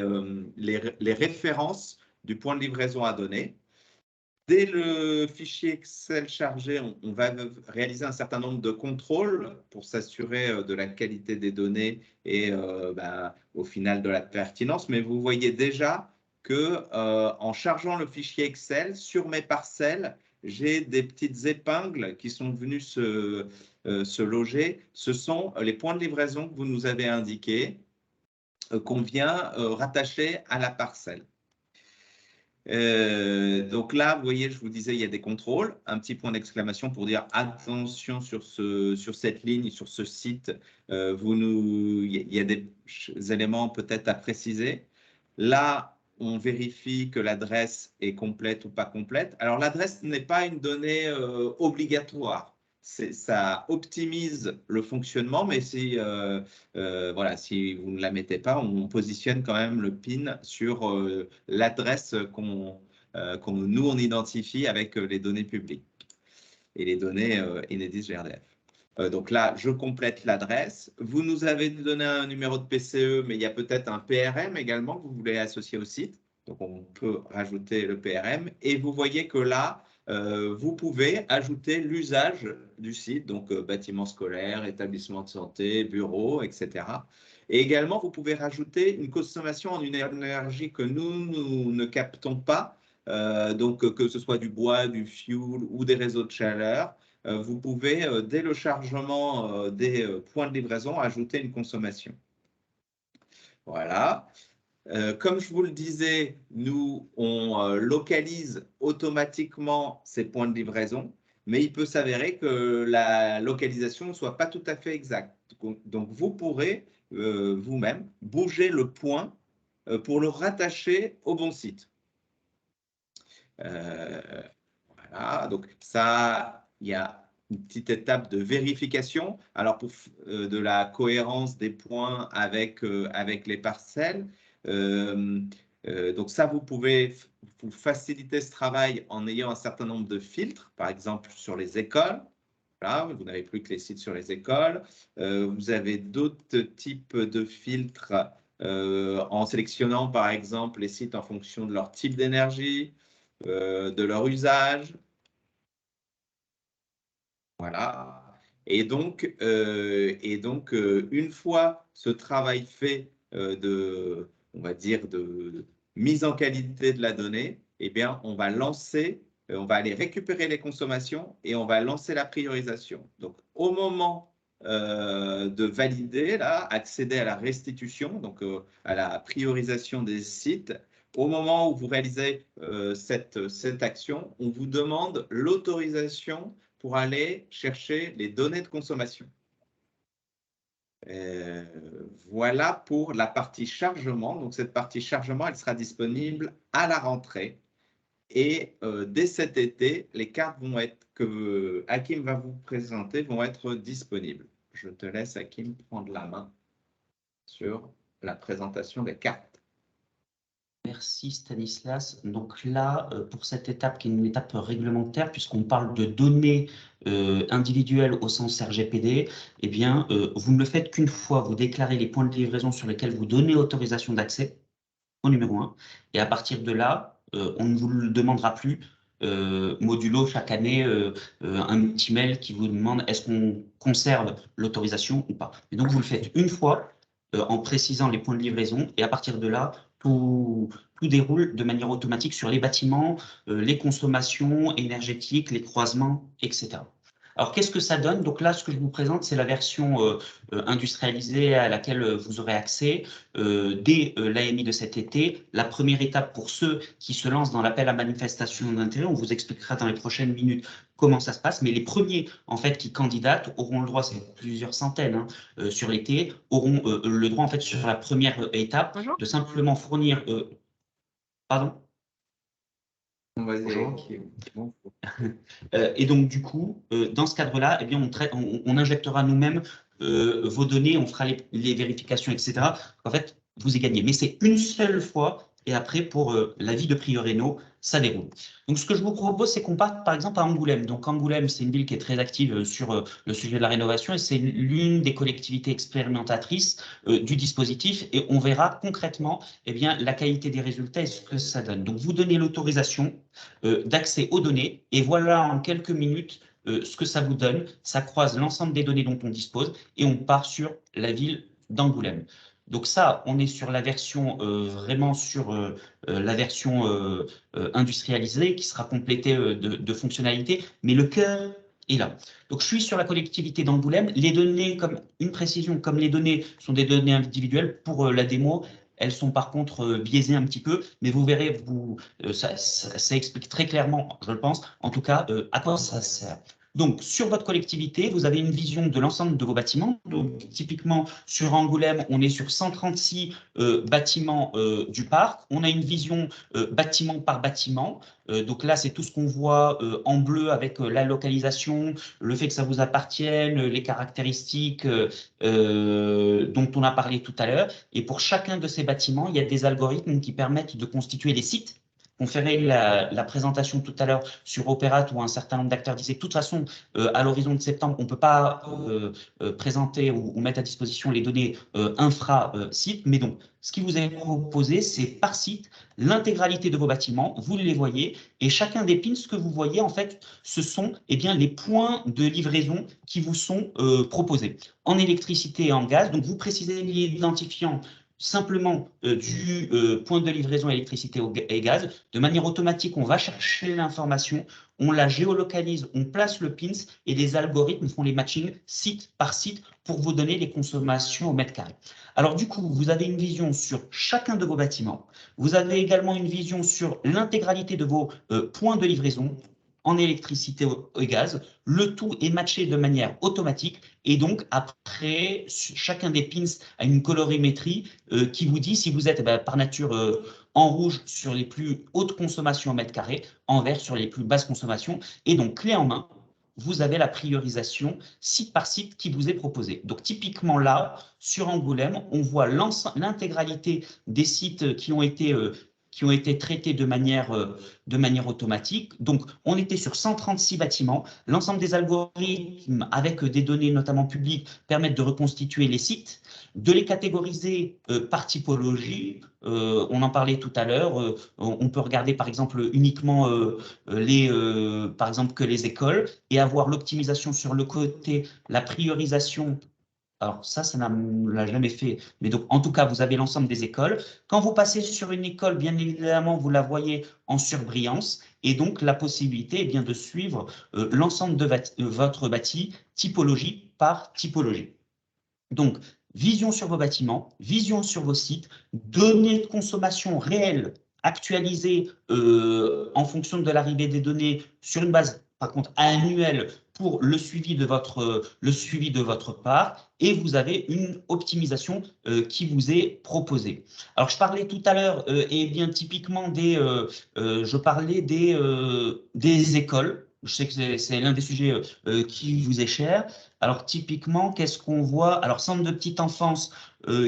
références du point de livraison à donner. Dès le fichier Excel chargé, on va réaliser un certain nombre de contrôles pour s'assurer de la qualité des données et au final de la pertinence. Mais vous voyez déjà que en chargeant le fichier Excel sur mes parcelles, j'ai des petites épingles qui sont venues se loger. Ce sont les points de livraison que vous nous avez indiqués, qu'on vient rattacher à la parcelle. Donc là, vous voyez, je vous disais, il y a des contrôles, un petit point d'exclamation pour dire attention sur cette ligne, sur ce site, il y a des éléments peut-être à préciser. Là, on vérifie que l'adresse est complète ou pas complète. Alors, l'adresse n'est pas une donnée obligatoire. Ça optimise le fonctionnement, mais voilà, si vous ne la mettez pas, on positionne quand même le PIN sur l'adresse qu'on nous on identifie avec les données publiques et les données Enedis GRDF. Donc là, je complète l'adresse. Vous nous avez donné un numéro de PCE, mais il y a peut-être un PRM également que vous voulez associer au site. Donc, on peut rajouter le PRM. Et vous voyez que là, vous pouvez ajouter l'usage du site, donc bâtiment scolaire, établissement de santé, bureau, etc. Et également, vous pouvez rajouter une consommation en une énergie que nous ne captons pas, donc que ce soit du bois, du fuel ou des réseaux de chaleur. Vous pouvez, dès le chargement des points de livraison, ajouter une consommation. Voilà. Comme je vous le disais, nous, on localise automatiquement ces points de livraison, mais il peut s'avérer que la localisation ne soit pas tout à fait exacte. Donc, vous pourrez vous-même bouger le point pour le rattacher au bon site. Voilà, donc ça, il y a une petite étape de vérification. Alors, pour de la cohérence des points avec les parcelles. Donc ça, vous pouvez vous faciliter ce travail en ayant un certain nombre de filtres, par exemple sur les écoles. Voilà, vous n'avez plus que les sites sur les écoles. Vous avez d'autres types de filtres en sélectionnant, par exemple, les sites en fonction de leur type d'énergie, de leur usage. Voilà. Et donc une fois ce travail fait on va dire, de mise en qualité de la donnée, eh bien, on va aller récupérer les consommations et on va lancer la priorisation. Donc, au moment de valider, là, accéder à la restitution, donc à la priorisation des sites, au moment où vous réalisez cette action, on vous demande l'autorisation pour aller chercher les données de consommation. Voilà pour la partie chargement. Donc, cette partie chargement, elle sera disponible à la rentrée. Et dès cet été, les cartes que Hakim va vous présenter vont être disponibles. Je te laisse, Hakim, prendre la main sur la présentation des cartes. Merci Stanislas. Donc là, pour cette étape qui est une étape réglementaire, puisqu'on parle de données individuelles au sens RGPD, eh bien, vous ne le faites qu'une fois, vous déclarez les points de livraison sur lesquels vous donnez autorisation d'accès, au numéro 1, et à partir de là, on ne vous le demandera plus, modulo chaque année, un petit mail qui vous demande est-ce qu'on conserve l'autorisation ou pas. Et donc, vous le faites une fois en précisant les points de livraison, et à partir de là, tout déroule de manière automatique sur les bâtiments, les consommations énergétiques, les croisements, etc. Alors, qu'est-ce que ça donne? Donc là, ce que je vous présente, c'est la version industrialisée à laquelle vous aurez accès dès l'AMI de cet été. La première étape pour ceux qui se lancent dans l'appel à manifestation d'intérêt, on vous expliquera dans les prochaines minutes comment ça se passe, mais les premiers en fait qui candidatent auront le droit, c'est plusieurs centaines sur l'été, auront le droit en fait sur la première étape de simplement fournir. Pardon. Et donc, du coup, dans ce cadre-là, eh bien, on injectera nous-mêmes vos données, on fera les vérifications, etc. En fait, vous y gagnez. Mais c'est une seule fois et après, pour la vie de Prieuré-No, ça déroule. Donc, ce que je vous propose, c'est qu'on parte, par exemple, à Angoulême. Donc, Angoulême, c'est une ville qui est très active sur le sujet de la rénovation et c'est l'une des collectivités expérimentatrices du dispositif. Et on verra concrètement eh bien, la qualité des résultats et ce que ça donne. Donc, vous donnez l'autorisation d'accès aux données et voilà en quelques minutes ce que ça vous donne. Ça croise l'ensemble des données dont on dispose et on part sur la ville d'Angoulême. Donc ça, on est sur la version vraiment sur la version industrialisée qui sera complétée de fonctionnalités, mais le cœur est là. Donc je suis sur la collectivité d'Angoulême. Les données, comme une précision, comme les données sont des données individuelles pour la démo, elles sont par contre biaisées un petit peu, mais vous verrez, ça explique très clairement, je le pense, en tout cas, à quoi ça sert. Donc, sur votre collectivité, vous avez une vision de l'ensemble de vos bâtiments. Donc, typiquement, sur Angoulême, on est sur 136 bâtiments du parc. On a une vision bâtiment par bâtiment. Donc là, c'est tout ce qu'on voit en bleu avec la localisation, le fait que ça vous appartienne, les caractéristiques dont on a parlé tout à l'heure. Et pour chacun de ces bâtiments, il y a des algorithmes qui permettent de constituer des sites. On ferait la présentation tout à l'heure sur Opérat où un certain nombre d'acteurs disaient de toute façon, à l'horizon de septembre, on ne peut pas présenter ou mettre à disposition les données infra-site. Mais donc, ce qui vous est proposé, c'est par site l'intégralité de vos bâtiments. Vous les voyez et chacun des pins que vous voyez, en fait, ce sont eh bien, les points de livraison qui vous sont proposés en électricité et en gaz. Donc, vous précisez l'identifiant simplement du point de livraison électricité et gaz. De manière automatique, on va chercher l'information, on la géolocalise, on place le pins et les algorithmes font les matchings site par site pour vous donner les consommations au mètre carré. Alors du coup, vous avez une vision sur chacun de vos bâtiments. Vous avez également une vision sur l'intégralité de vos points de livraison en électricité et gaz. Le tout est matché de manière automatique et donc après, chacun des pins a une colorimétrie qui vous dit si vous êtes par nature en rouge sur les plus hautes consommations au mètre carré, en vert sur les plus basses consommations. Et donc, clé en main, vous avez la priorisation site par site qui vous est proposée. Donc, typiquement là, sur Angoulême, on voit l'intégralité des sites qui ont été traités de manière automatique. Donc, on était sur 136 bâtiments. L'ensemble des algorithmes, avec des données notamment publiques, permettent de reconstituer les sites, de les catégoriser par typologie. On en parlait tout à l'heure. On peut regarder, par exemple, uniquement par exemple, que les écoles et avoir l'optimisation sur le côté, la priorisation. Alors ça ne l'a jamais fait. Mais donc, en tout cas, vous avez l'ensemble des écoles. Quand vous passez sur une école, bien évidemment, vous la voyez en surbrillance. Et donc, la possibilité est bien de suivre l'ensemble de votre bâti, typologie par typologie. Donc, vision sur vos bâtiments, vision sur vos sites, données de consommation réelles actualisées en fonction de l'arrivée des données sur une base, par contre, annuelle pour le suivi de votre part, et vous avez une optimisation qui vous est proposée. Alors, je parlais tout à l'heure, et bien typiquement je parlais des écoles. Je sais que c'est l'un des sujets qui vous est cher. Alors, typiquement, qu'est-ce qu'on voit? Alors, centre de petite enfance,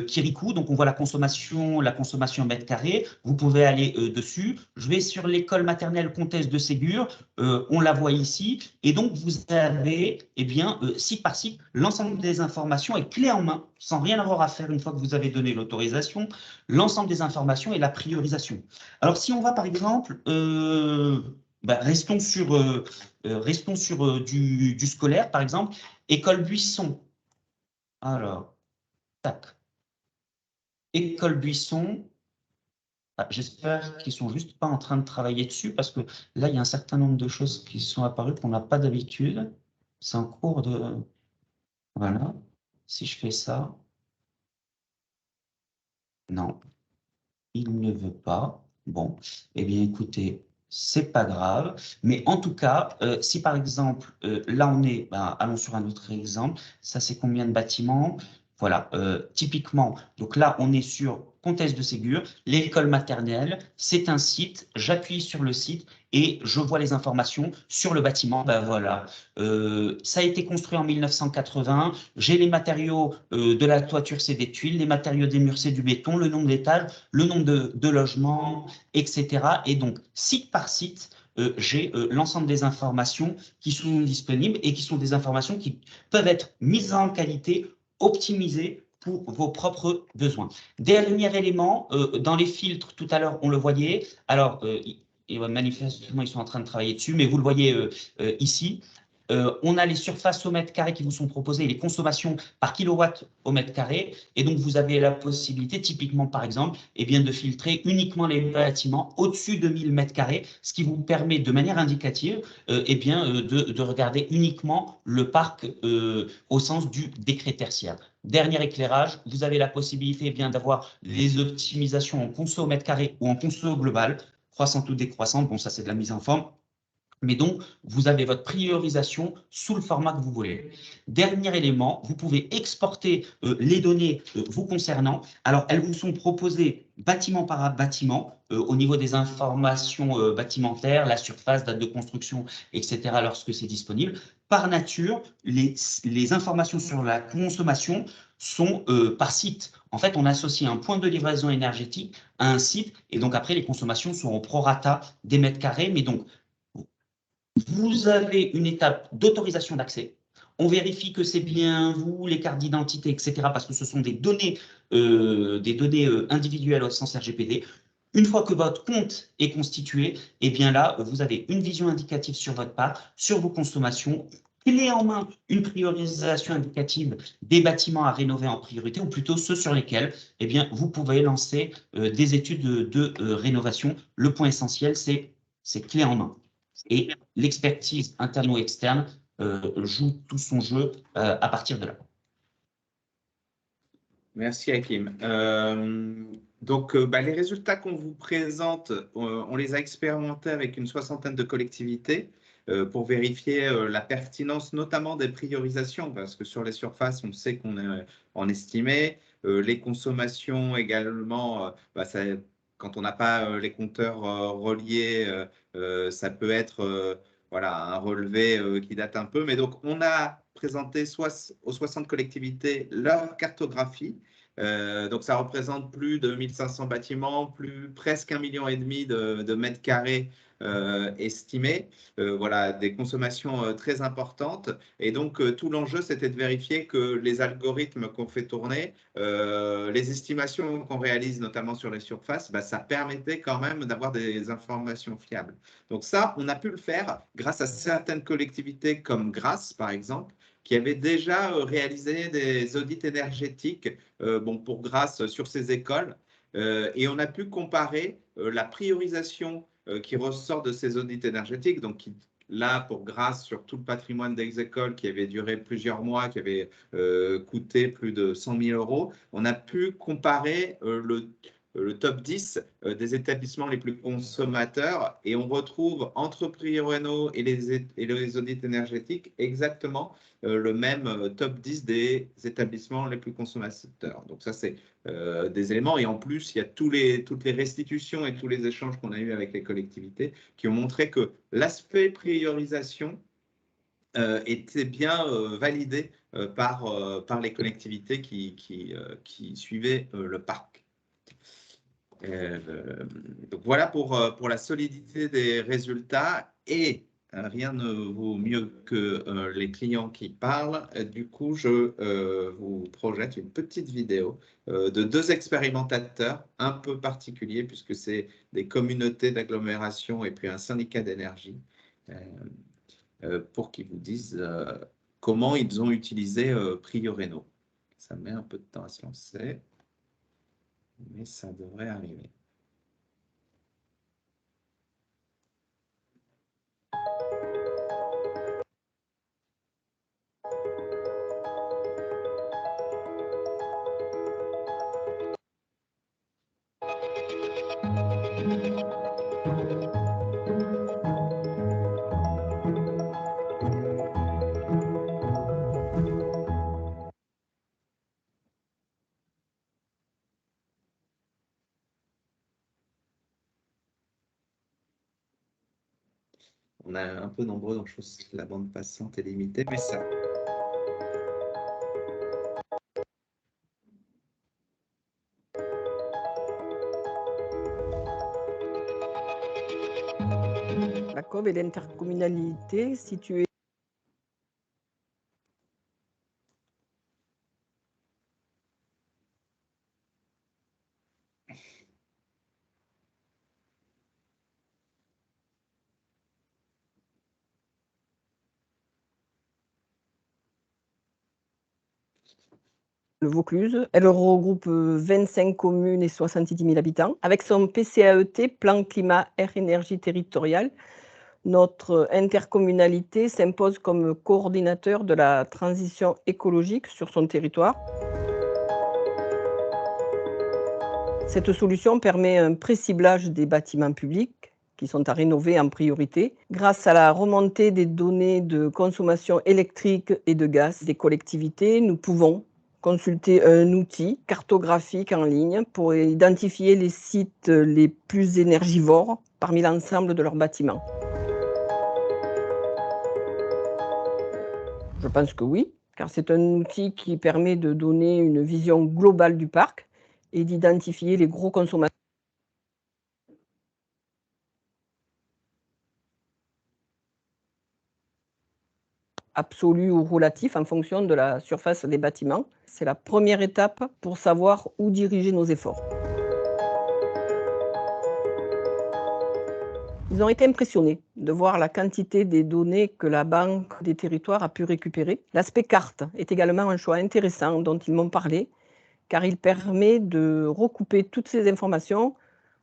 Kirikou, donc on voit la consommation en mètre carré. Vous pouvez aller dessus. Je vais sur l'école maternelle Comtesse de Ségur. On la voit ici. Et donc, vous avez, eh bien, site par site, l'ensemble des informations et clé en main, sans rien avoir à faire une fois que vous avez donné l'autorisation, l'ensemble des informations et la priorisation. Alors, si on va, par exemple, restons sur du scolaire, par exemple, école Buisson. Alors, tac. École Buisson. J'espère qu'ils ne sont juste pas en train de travailler dessus parce que là, il y a un certain nombre de choses qui sont apparues qu'on n'a pas d'habitude. C'est en cours de... Voilà. Si je fais ça. Non. Il ne veut pas. Bon. Eh bien, écoutez, c'est pas grave. Mais en tout cas, si par exemple, là, on est... allons sur un autre exemple. Ça, c'est combien de bâtiments? Voilà, typiquement, donc là, on est sur Comtesse de Ségur, l'école maternelle, c'est un site, j'appuie sur le site et je vois les informations sur le bâtiment. Ben voilà, ça a été construit en 1980, j'ai les matériaux de la toiture, c'est des tuiles, les matériaux des murs, c'est du béton, le nombre d'étages, le nombre de logements, etc. Et donc, site par site, j'ai l'ensemble des informations qui sont disponibles et qui sont des informations qui peuvent être mises en qualité, optimisées pour vos propres besoins. Dernier élément, dans les filtres, tout à l'heure, on le voyait. Alors, manifestement, ils sont en train de travailler dessus, mais vous le voyez ici. On a les surfaces au mètre carré qui vous sont proposées, les consommations par kilowatt au mètre carré. Et donc, vous avez la possibilité, typiquement, par exemple, eh bien, de filtrer uniquement les bâtiments au-dessus de 1000 mètres carrés, ce qui vous permet, de manière indicative, eh bien, de regarder uniquement le parc au sens du décret tertiaire. Dernier éclairage, vous avez la possibilité eh bien d'avoir les optimisations en conso au mètre carré ou en conso global, croissante ou décroissante. Bon, ça, c'est de la mise en forme. Mais donc, vous avez votre priorisation sous le format que vous voulez. Dernier élément, vous pouvez exporter les données vous concernant. Alors, elles vous sont proposées bâtiment par bâtiment au niveau des informations bâtimentaires, la surface, date de construction, etc. lorsque c'est disponible. Par nature, les informations sur la consommation sont par site. En fait, on associe un point de livraison énergétique à un site et donc après, les consommations sont au prorata des mètres carrés. Mais donc, vous avez une étape d'autorisation d'accès. On vérifie que c'est bien vous, les cartes d'identité, etc., parce que ce sont des données individuelles au sens RGPD. Une fois que votre compte est constitué, eh bien là, vous avez une vision indicative sur votre part, sur vos consommations, clé en main, une priorisation indicative des bâtiments à rénover en priorité, ou plutôt ceux sur lesquels eh bien, vous pouvez lancer des études de rénovation. Le point essentiel, c'est clé en main. Et l'expertise interne ou externe joue tout son jeu à partir de là. Merci Hakim. Donc, les résultats qu'on vous présente, on les a expérimentés avec une soixantaine de collectivités pour vérifier la pertinence, notamment des priorisations, parce que sur les surfaces, on sait qu'on est en estimé. Les consommations également, quand on n'a pas les compteurs reliés, ça peut être voilà, un relevé qui date un peu. Mais donc, on a présenté aux 60 collectivités leur cartographie. Donc, ça représente plus de 1500 bâtiments, presque 1,5 million de mètres carrés estimés. Voilà, des consommations très importantes. Et donc, tout l'enjeu, c'était de vérifier que les algorithmes qu'on fait tourner, les estimations qu'on réalise, notamment sur les surfaces, ça permettait quand même d'avoir des informations fiables. Donc ça, on a pu le faire grâce à certaines collectivités comme Grasse, par exemple, qui avaient déjà réalisé des audits énergétiques pour Grasse sur ces écoles. Et on a pu comparer la priorisation qui ressort de ces audits énergétiques, donc là, pour Grasse, sur tout le patrimoine des écoles qui avait duré plusieurs mois, qui avait coûté plus de 100 000 €, on a pu comparer le top 10 des établissements les plus consommateurs et on retrouve entre PrioRénov et les audits énergétiques exactement le même top 10 des établissements les plus consommateurs. Donc ça, c'est des éléments. Et en plus, il y a toutes les restitutions et tous les échanges qu'on a eus avec les collectivités qui ont montré que l'aspect priorisation était bien validé par les collectivités qui suivaient le parc. Donc voilà pour la solidité des résultats et rien ne vaut mieux que les clients qui parlent. Du coup, je vous projette une petite vidéo de 2 expérimentateurs un peu particuliers puisque c'est des communautés d'agglomération et puis un syndicat d'énergie pour qu'ils vous disent comment ils ont utilisé PrioRénov. Ça met un peu de temps à se lancer, mais ça devrait arriver. on est un peu nombreux, donc je pense que la bande passante est limitée, mais ça. La COV est l'intercommunalité située le Vaucluse. Elle regroupe 25 communes et 70 000 habitants. Avec son PCAET, Plan Climat Air Énergie Territorial, notre intercommunalité s'impose comme coordinateur de la transition écologique sur son territoire. Cette solution permet un pré-ciblage des bâtiments publics qui sont à rénover en priorité. Grâce à la remontée des données de consommation électrique et de gaz des collectivités, nous pouvons consulter un outil cartographique en ligne pour identifier les sites les plus énergivores parmi l'ensemble de leurs bâtiments. Je pense que oui, car c'est un outil qui permet de donner une vision globale du parc et d'identifier les gros consommateurs. Absolu ou relatif en fonction de la surface des bâtiments. C'est la première étape pour savoir où diriger nos efforts. Ils ont été impressionnés de voir la quantité des données que la Banque des territoires a pu récupérer. L'aspect carte est également un choix intéressant dont ils m'ont parlé, car il permet de recouper toutes ces informations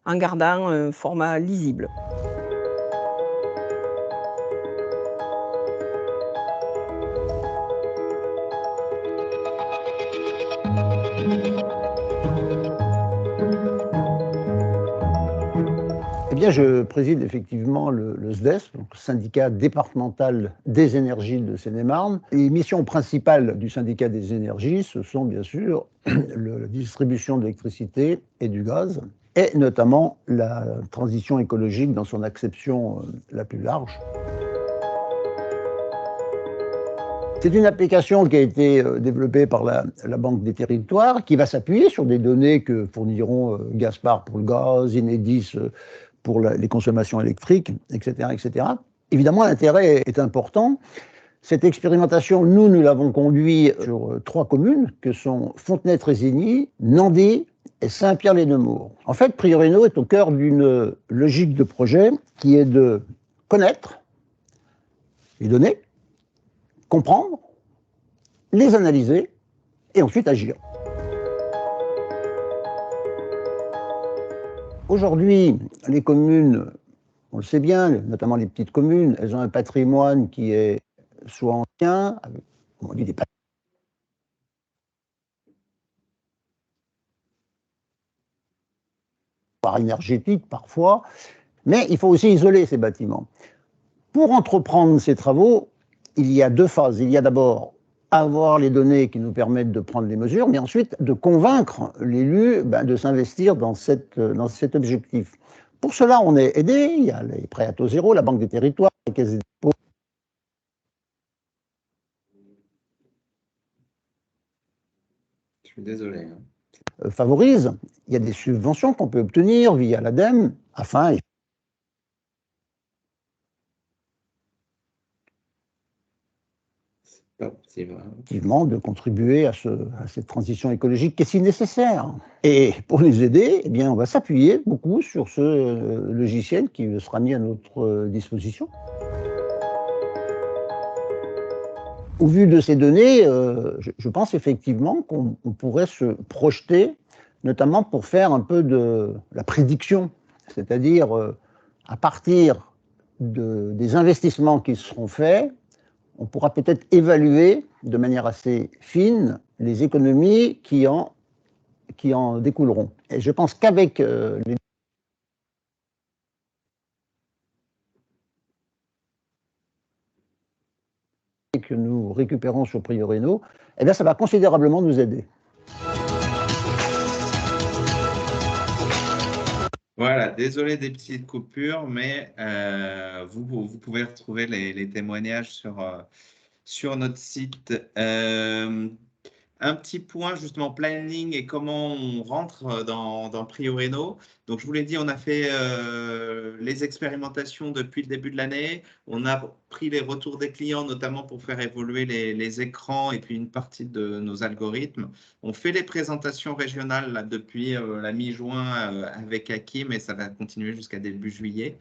en gardant un format lisible. Eh bien, je préside effectivement le SDES, donc le syndicat départemental des énergies de Seine-et-Marne. Les missions principales du syndicat des énergies, ce sont bien sûr la distribution d'électricité et du gaz, et notamment la transition écologique dans son acception la plus large. C'est une application qui a été développée par la Banque des territoires, qui va s'appuyer sur des données que fourniront Gaspard pour le gaz, Enedis pour les consommations électriques, etc., etc. Évidemment, l'intérêt est important. Cette expérimentation, nous l'avons conduite sur 3 communes, que sont Fontenay-Trésigny, Nandy et Saint-Pierre-les-Nemours. En fait, Prioréno est au cœur d'une logique de projet qui est de connaître les données, comprendre, les analyser et ensuite agir. Aujourd'hui, les communes, on le sait bien, notamment les petites communes, elles ont un patrimoine qui est soit ancien, avec, on dit des patrimoines énergétiques parfois, mais il faut aussi isoler ces bâtiments. Pour entreprendre ces travaux, il y a 2 phases. Il y a d'abord avoir les données qui nous permettent de prendre les mesures, mais ensuite de convaincre l'élu de s'investir dans cet objectif. Pour cela, on est aidé. Il y a les prêts à taux zéro, la Banque des territoires, les caisses des dépôts. Je suis désolé. Favorise. Il y a des subventions qu'on peut obtenir via l'ADEME afin effectivement de contribuer à cette transition écologique qui est si nécessaire. Et pour les aider, eh bien, on va s'appuyer beaucoup sur ce logiciel qui sera mis à notre disposition. Au vu de ces données, je pense effectivement qu'on pourrait se projeter, notamment pour faire un peu de la prédiction, c'est-à-dire à partir des investissements qui seront faits, on pourra peut-être évaluer de manière assez fine les économies qui en découleront. Et je pense qu'avec les que nous récupérons sur Prioréno, eh bien, ça va considérablement nous aider. Voilà, désolé des petites coupures, mais vous pouvez retrouver les témoignages sur notre site. Un petit point justement planning et comment on rentre dans PrioRéno. Donc je vous l'ai dit, on a fait les expérimentations depuis le début de l'année. On a pris les retours des clients, notamment pour faire évoluer les écrans et puis une partie de nos algorithmes. On fait les présentations régionales là, depuis la mi-juin avec Hakim et ça va continuer jusqu'à début juillet.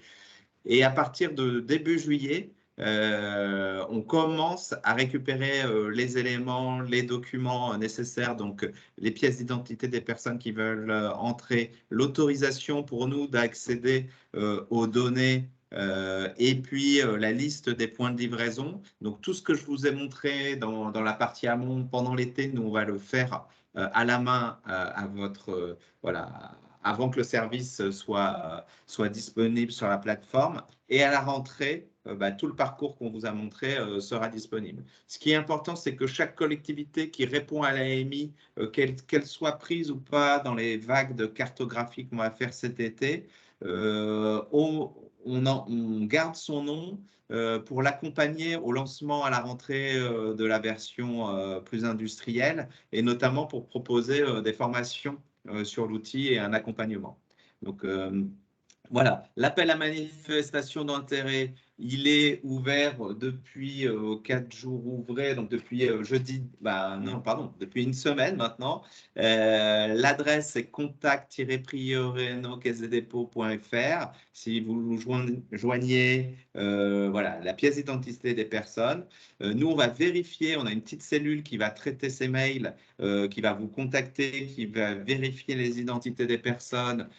Et à partir de début juillet, on commence à récupérer les éléments, les documents nécessaires, donc les pièces d'identité des personnes qui veulent entrer, l'autorisation pour nous d'accéder aux données et puis la liste des points de livraison. Donc tout ce que je vous ai montré dans la partie amont pendant l'été, nous on va le faire à la main à votre voilà avant que le service soit disponible sur la plateforme. Et à la rentrée, tout le parcours qu'on vous a montré sera disponible. Ce qui est important, c'est que chaque collectivité qui répond à l'AMI, qu'elle soit prise ou pas dans les vagues de cartographie qu'on va faire cet été, on garde son nom pour l'accompagner au lancement à la rentrée de la version plus industrielle et notamment pour proposer des formations sur l'outil et un accompagnement. Donc, voilà, l'appel à manifestation d'intérêt, il est ouvert depuis 4 jours ouvrés, donc depuis jeudi, depuis une semaine maintenant. L'adresse est contact-prioreno-caisse-des-dépôts.fr. Si vous nous joignez voilà, la pièce d'identité des personnes, nous on va vérifier, on a une petite cellule qui va traiter ces mails, qui va vous contacter, qui va vérifier les identités des personnes,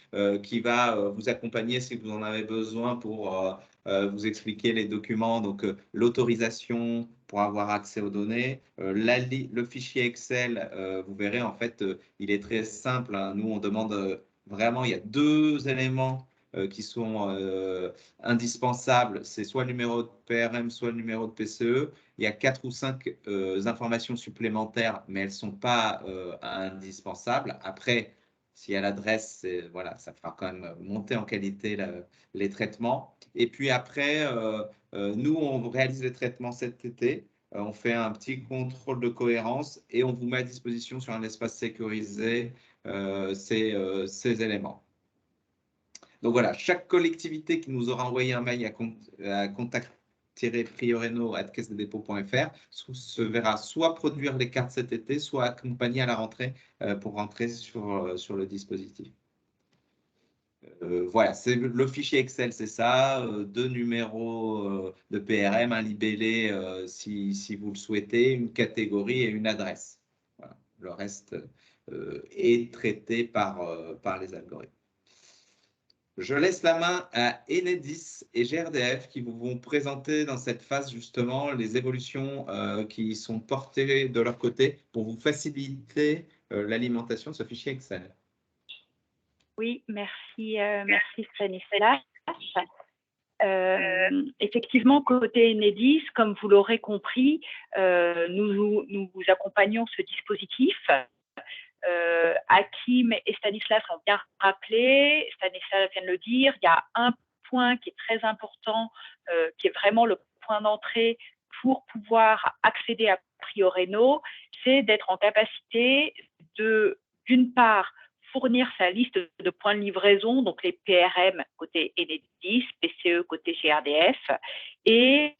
qui va vous accompagner si vous en avez besoin pour vous expliquer les documents, donc l'autorisation pour avoir accès aux données. Le fichier Excel, vous verrez, en fait, il est très simple. Hein. Nous, on demande vraiment, il y a 2 éléments qui sont indispensables. C'est soit le numéro de PRM, soit le numéro de PCE. Il y a 4 ou 5 informations supplémentaires, mais elles ne sont pas indispensables. Après, s'il y a l'adresse, voilà, ça fera quand même monter en qualité les traitements. Et puis après, nous, on réalise les traitements cet été. On fait un petit contrôle de cohérence et on vous met à disposition sur un espace sécurisé ces éléments. Donc voilà, chaque collectivité qui nous aura envoyé un mail à contact-prioreno@caisse-des-dépôts.fr se verra soit produire les cartes cet été, soit accompagner à la rentrée pour rentrer sur le dispositif. Voilà, c'est le fichier Excel, c'est ça, 2 numéros de PRM, un libellé si vous le souhaitez, une catégorie et une adresse. Voilà. Le reste est traité par les algorithmes. Je laisse la main à Enedis et GRDF qui vous vont présenter dans cette phase justement les évolutions qui sont portées de leur côté pour vous faciliter l'alimentation de ce fichier Excel. Oui, merci Stanislas. Effectivement, côté Enedis, comme vous l'aurez compris, nous accompagnons ce dispositif. Hakim et Stanislas ont bien rappelé, Stanislas vient de le dire, il y a un point qui est très important, qui est vraiment le point d'entrée pour pouvoir accéder à PrioRéno, c'est d'être en capacité d'une part, fournir sa liste de points de livraison, donc les PRM côté Enedis, PCE côté GRDF. Et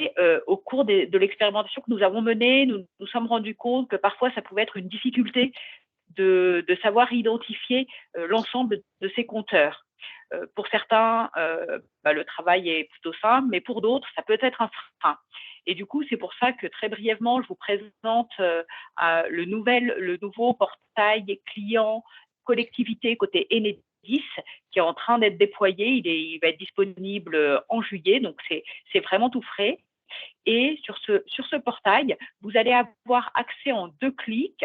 au cours de l'expérimentation que nous avons menée, nous nous sommes rendus compte que parfois ça pouvait être une difficulté de savoir identifier l'ensemble de ces compteurs. Pour certains, le travail est plutôt simple, mais pour d'autres, ça peut être un frein. Et du coup, c'est pour ça que très brièvement, je vous présente le nouveau portail client collectivité côté Enedis qui est en train d'être déployé. Il va être disponible en juillet, donc c'est vraiment tout frais. Et sur ce portail, vous allez avoir accès en 2 clics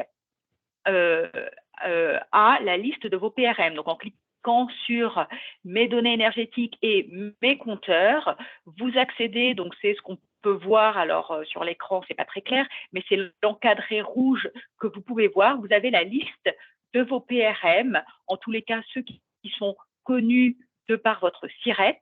à la liste de vos PRM. Donc, en cliquant sur mes données énergétiques et mes compteurs, vous accédez, donc c'est ce qu'on peut voir, alors sur l'écran, c'est pas très clair, mais c'est l'encadré rouge que vous pouvez voir. Vous avez la liste de vos PRM, en tous les cas ceux qui sont connus de par votre SIRET,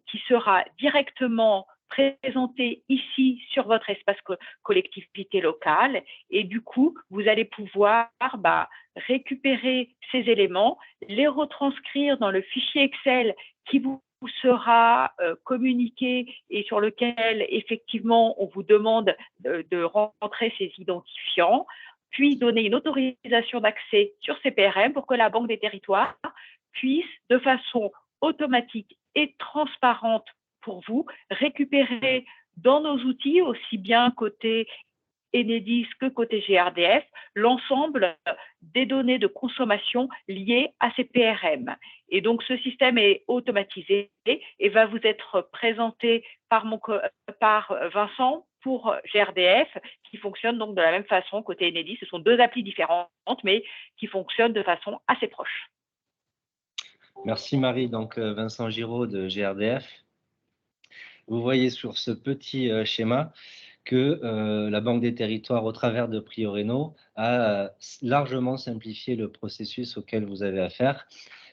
qui sera directement présenté ici sur votre espace collectivité locale. Et du coup, vous allez pouvoir récupérer ces éléments, les retranscrire dans le fichier Excel qui vous sera communiqué et sur lequel, effectivement, on vous demande de rentrer ces identifiants, puis donner une autorisation d'accès sur ces PRM pour que la Banque des Territoires puisse, de façon automatique et transparente pour vous, récupérer dans nos outils, aussi bien côté Enedis que côté GRDF, l'ensemble des données de consommation liées à ces PRM. Et donc, ce système est automatisé et va vous être présenté par Vincent pour GRDF, qui fonctionne donc de la même façon côté Enedis. Ce sont deux applis différentes, mais qui fonctionnent de façon assez proche. Merci Marie. Donc, Vincent Giraud de GRDF. Vous voyez sur ce petit schéma que la Banque des Territoires, au travers de Prioreno, a largement simplifié le processus auquel vous avez affaire.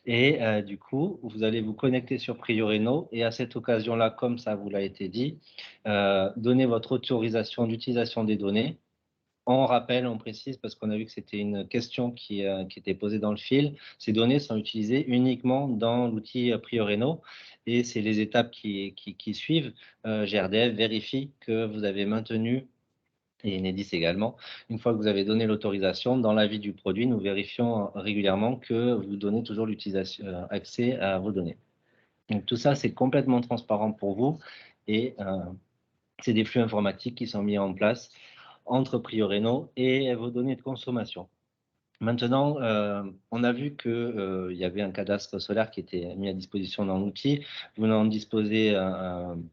Et du coup, vous allez vous connecter sur Prioreno et à cette occasion-là, comme ça vous l'a été dit, donner votre autorisation d'utilisation des données. On rappelle, on précise, parce qu'on a vu que c'était une question qui était posée dans le fil, ces données sont utilisées uniquement dans l'outil Prioreno et c'est les étapes qui suivent. GRDF vérifie que vous avez maintenu, et Enedis également, une fois que vous avez donné l'autorisation, dans la vie du produit, nous vérifions régulièrement que vous donnez toujours l'utilisation, accès à vos données. Donc tout ça, c'est complètement transparent pour vous et c'est des flux informatiques qui sont mis en place entre Prioreno et vos données de consommation. Maintenant, on a vu qu'il y avait un cadastre solaire qui était mis à disposition dans l'outil. Vous n'en disposez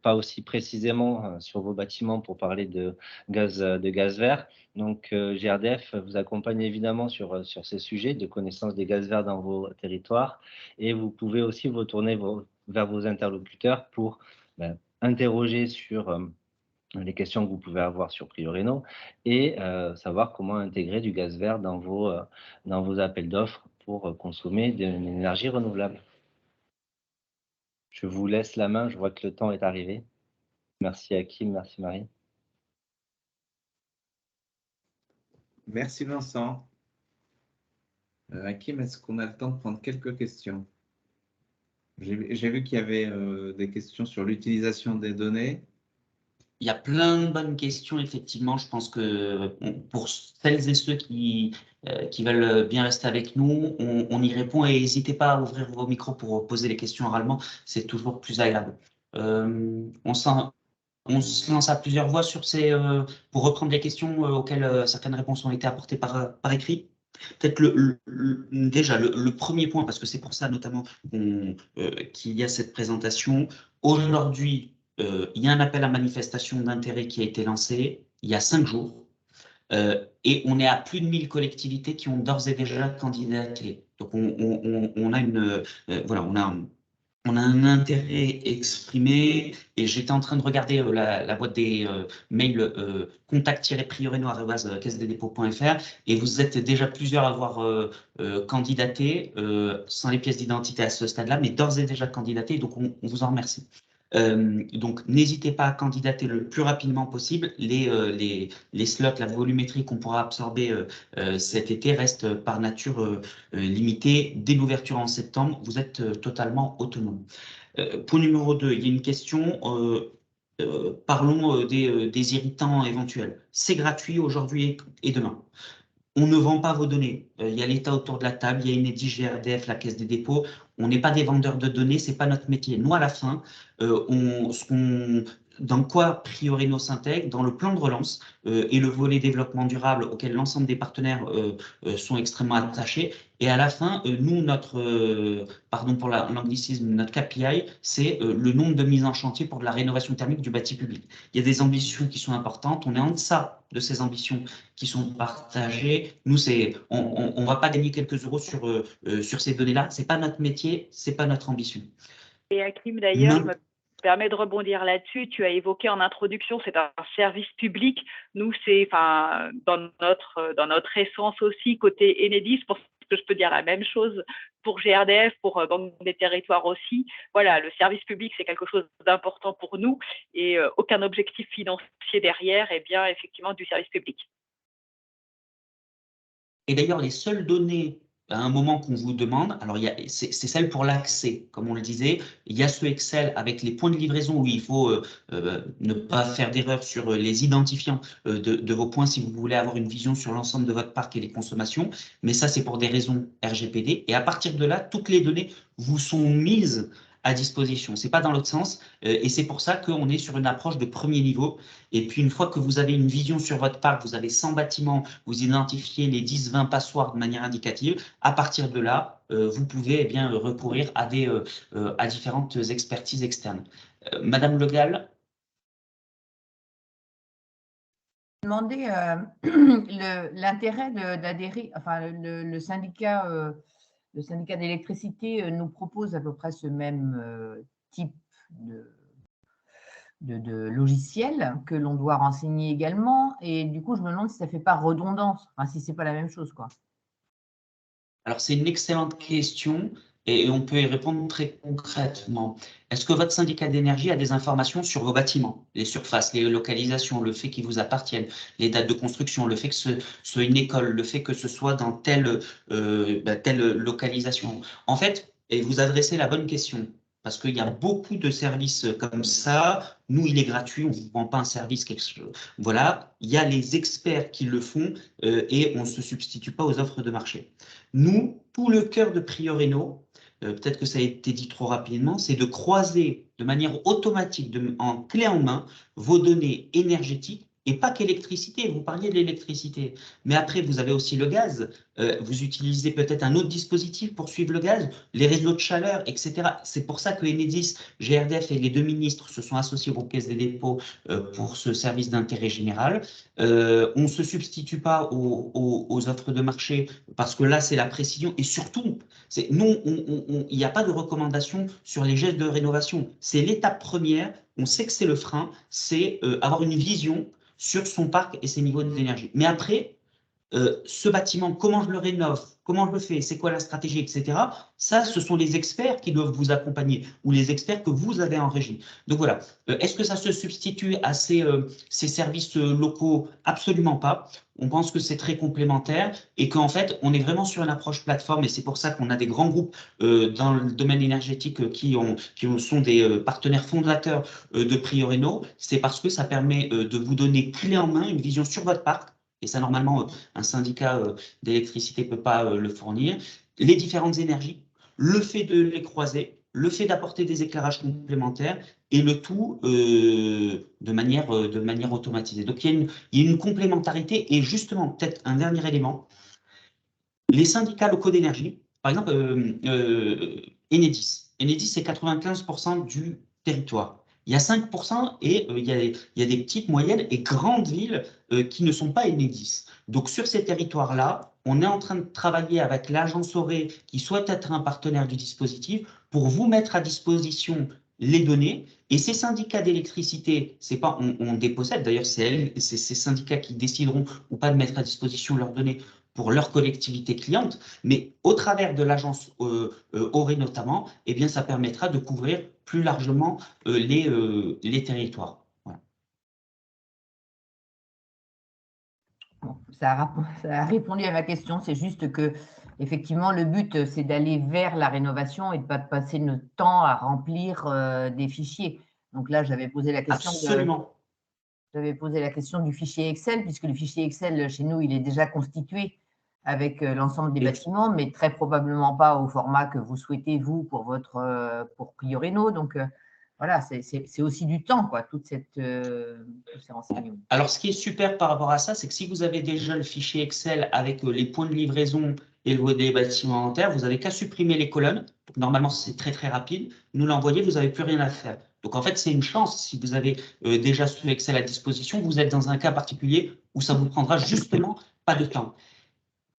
pas aussi précisément sur vos bâtiments pour parler de gaz vert. Donc, GRDF vous accompagne évidemment sur ces sujets de connaissance des gaz verts dans vos territoires. Et vous pouvez aussi vous tourner vers vos interlocuteurs pour interroger sur les questions que vous pouvez avoir sur Prioreno et savoir comment intégrer du gaz vert dans vos appels d'offres pour consommer de l'énergie renouvelable. Je vous laisse la main, je vois que le temps est arrivé. Merci Hakim, merci Marie. Merci Vincent. Hakim, est-ce qu'on a le temps de prendre quelques questions? J'ai vu qu'il y avait des questions sur l'utilisation des données. Il y a plein de bonnes questions, effectivement. Je pense que pour celles et ceux qui veulent bien rester avec nous, on y répond et n'hésitez pas à ouvrir vos micros pour poser les questions oralement. C'est toujours plus agréable. On se lance à plusieurs voix sur pour reprendre les questions auxquelles certaines réponses ont été apportées par écrit. Peut-être déjà le premier point, parce que c'est pour ça notamment qu'il y a cette présentation. Aujourd'hui, il y a un appel à manifestation d'intérêt qui a été lancé il y a 5 jours et on est à plus de 1000 collectivités qui ont d'ores et déjà candidaté. Donc on a on a un intérêt exprimé et j'étais en train de regarder la boîte des mails contact-prioreno@caisse-des-dépôts.fr et vous êtes déjà plusieurs à avoir candidaté sans les pièces d'identité à ce stade-là, mais d'ores et déjà candidaté, donc on vous en remercie. Donc, n'hésitez pas à candidater le plus rapidement possible. Les slots, la volumétrie qu'on pourra absorber cet été reste par nature limitée. Dès l'ouverture en septembre, vous êtes totalement autonome. Point numéro 2, il y a une question. Parlons des irritants éventuels. C'est gratuit aujourd'hui et demain. On ne vend pas vos données. Il y a l'État autour de la table, il y a Enedis, GRDF, la Caisse des dépôts. On n'est pas des vendeurs de données, ce n'est pas notre métier. Nous, à la fin, dans quoi Prioreno s'intègre? Dans le plan de relance et le volet développement durable auquel l'ensemble des partenaires sont extrêmement attachés. Et à la fin, nous, pardon pour l'anglicisme, notre KPI, c'est le nombre de mises en chantier pour de la rénovation thermique du bâti public. Il y a des ambitions qui sont importantes. On est en deçà de ces ambitions qui sont partagées. Nous, on ne va pas gagner quelques euros sur ces données-là. Ce n'est pas notre métier, ce n'est pas notre ambition. Et Hakim, d'ailleurs, je me permets de rebondir là-dessus. Tu as évoqué en introduction, c'est un service public. Nous, c'est dans notre essence aussi, côté Enedis, pour que je peux dire la même chose pour GRDF, pour Banque des Territoires aussi. Voilà, le service public, c'est quelque chose d'important pour nous et aucun objectif financier derrière, et bien effectivement du service public. Et d'ailleurs, les seules données à un moment qu'on vous demande, alors c'est celle pour l'accès, comme on le disait, il y a ce Excel avec les points de livraison où il faut ne pas faire d'erreur sur les identifiants de vos points si vous voulez avoir une vision sur l'ensemble de votre parc et les consommations, mais ça c'est pour des raisons RGPD, et à partir de là, toutes les données vous sont mises à disposition. Ce n'est pas dans l'autre sens, et c'est pour ça qu'on est sur une approche de premier niveau. Et puis, une fois que vous avez une vision sur votre parc, vous avez 100 bâtiments, vous identifiez les 10-20 passoires de manière indicative. À partir de là, vous pouvez bien recourir à différentes expertises externes. Madame Le Gall. Demander l'intérêt d'adhérer, enfin le syndicat d'électricité nous propose à peu près ce même type de logiciel que l'on doit renseigner également. Et du coup, je me demande si ça ne fait pas redondance, enfin, si ce n'est pas la même chose, quoi. Alors, c'est une excellente question et on peut y répondre très concrètement. Est-ce que votre syndicat d'énergie a des informations sur vos bâtiments, les surfaces, les localisations, le fait qu'ils vous appartiennent, les dates de construction, le fait que ce soit une école, le fait que ce soit dans telle localisation? En fait, et vous adressez la bonne question, parce qu'il y a beaucoup de services comme ça. Nous, il est gratuit, on ne vous vend pas un service. Voilà, il y a les experts qui le font et on ne se substitue pas aux offres de marché. Nous, tout le cœur de PrioRéno, peut-être que ça a été dit trop rapidement, c'est de croiser de manière automatique, en clé en main, vos données énergétiques. Et pas qu'électricité, vous parliez de l'électricité, mais après vous avez aussi le gaz, vous utilisez peut-être un autre dispositif pour suivre le gaz, les réseaux de chaleur, etc. C'est pour ça que Enedis, GRDF et les deux ministres se sont associés au groupe Caisse des dépôts pour ce service d'intérêt général. On ne se substitue pas aux offres de marché parce que là c'est la précision et surtout, nous, il n'y a pas de recommandation sur les gestes de rénovation. C'est l'étape première, on sait que c'est le frein, c'est avoir une vision sur son parc et ses niveaux d'énergie. Mais après, ce bâtiment, comment je le rénove, comment je le fais, c'est quoi la stratégie, etc. Ça, ce sont les experts qui doivent vous accompagner ou les experts que vous avez en régie. Donc voilà, est-ce que ça se substitue à ces services locaux? Absolument pas. On pense que c'est très complémentaire et qu'en fait, on est vraiment sur une approche plateforme et c'est pour ça qu'on a des grands groupes dans le domaine énergétique qui sont des partenaires fondateurs de PrioRéno. C'est parce que ça permet de vous donner clé en main une vision sur votre parc. Et ça, normalement, un syndicat d'électricité ne peut pas le fournir. Les différentes énergies, le fait de les croiser, le fait d'apporter des éclairages complémentaires et le tout de manière automatisée. Donc, il y a une complémentarité et justement, peut-être un dernier élément, les syndicats locaux d'énergie, par exemple, Enedis. Enedis, c'est 95% du territoire. Il y a 5% et il y a des petites, moyennes et grandes villes qui ne sont pas Enedis. Donc, sur ces territoires-là, on est en train de travailler avec l'agence ORE qui souhaite être un partenaire du dispositif pour vous mettre à disposition les données. Et ces syndicats d'électricité, c'est pas on dépossède, d'ailleurs, c'est ces syndicats qui décideront ou pas de mettre à disposition leurs données pour leur collectivité cliente, mais au travers de l'agence ORE notamment, eh bien, ça permettra de couvrir plus largement les territoires. Voilà. Bon, ça a répondu à ma question, c'est juste que effectivement, le but, c'est d'aller vers la rénovation et de ne pas passer notre temps à remplir des fichiers. Donc là, j'avais posé la question. Absolument. J'avais posé la question du fichier Excel, puisque le fichier Excel, chez nous, il est déjà constitué avec l'ensemble des bâtiments, mais très probablement pas au format que vous souhaitez, vous, pour PrioRéno. Donc, voilà, c'est aussi du temps, quoi, tous ces renseignements. Alors, ce qui est super par rapport à ça, c'est que si vous avez déjà le fichier Excel avec les points de livraison et les bâtiments en terre, vous n'avez qu'à supprimer les colonnes. Normalement, c'est très, très rapide. Nous l'envoyer, vous n'avez plus rien à faire. Donc, en fait, c'est une chance. Si vous avez déjà ce Excel à disposition, vous êtes dans un cas particulier où ça vous prendra justement pas de temps.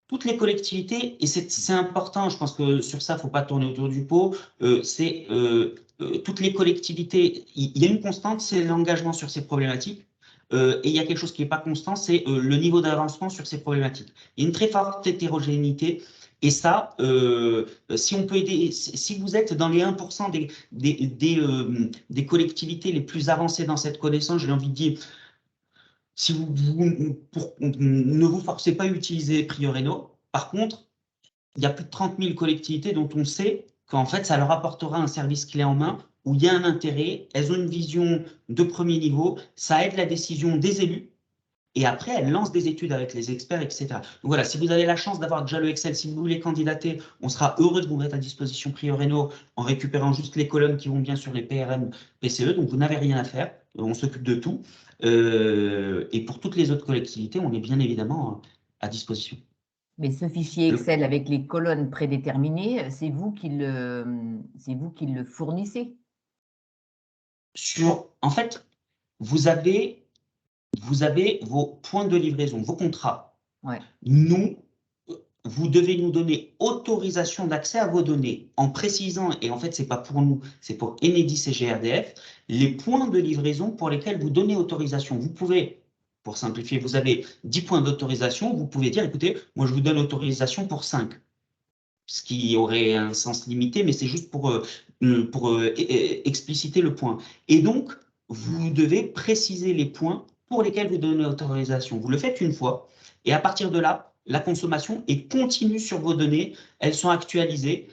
Toutes les collectivités, et c'est important, je pense que sur ça, il ne faut pas tourner autour du pot, c'est toutes les collectivités, il y a une constante, c'est l'engagement sur ces problématiques. Et il y a quelque chose qui n'est pas constant, c'est le niveau d'avancement sur ces problématiques. Il y a une très forte hétérogénéité Et ça, si on peut aider, si vous êtes dans les 1% des collectivités les plus avancées dans cette connaissance, j'ai envie de dire, si ne vous forcez pas à utiliser Prioreno. Par contre, il y a plus de 30 000 collectivités dont on sait qu'en fait, ça leur apportera un service clé en main où il y a un intérêt, elles ont une vision de premier niveau, ça aide la décision des élus. Et après, elle lance des études avec les experts, etc. Donc voilà, si vous avez la chance d'avoir déjà le Excel, si vous voulez candidater, on sera heureux de vous mettre à disposition Prioreno en récupérant juste les colonnes qui vont bien sur les PRM, PCE. Donc vous n'avez rien à faire, on s'occupe de tout. Et pour toutes les autres collectivités, on est bien évidemment à disposition. Mais ce fichier Excel avec les colonnes prédéterminées, c'est vous qui le fournissez? En fait, vous avez vos points de livraison, vos contrats. Ouais. Vous devez nous donner autorisation d'accès à vos données en précisant, et en fait, ce n'est pas pour nous, c'est pour Enedis et GRDF, les points de livraison pour lesquels vous donnez autorisation. Vous pouvez, pour simplifier, vous avez 10 points d'autorisation, vous pouvez dire, écoutez, moi je vous donne autorisation pour 5. Ce qui aurait un sens limité, mais c'est juste pour expliciter le point. Et donc, vous devez préciser les points pour lesquels vous donnez autorisation. Vous le faites une fois, et à partir de là, la consommation est continue sur vos données, elles sont actualisées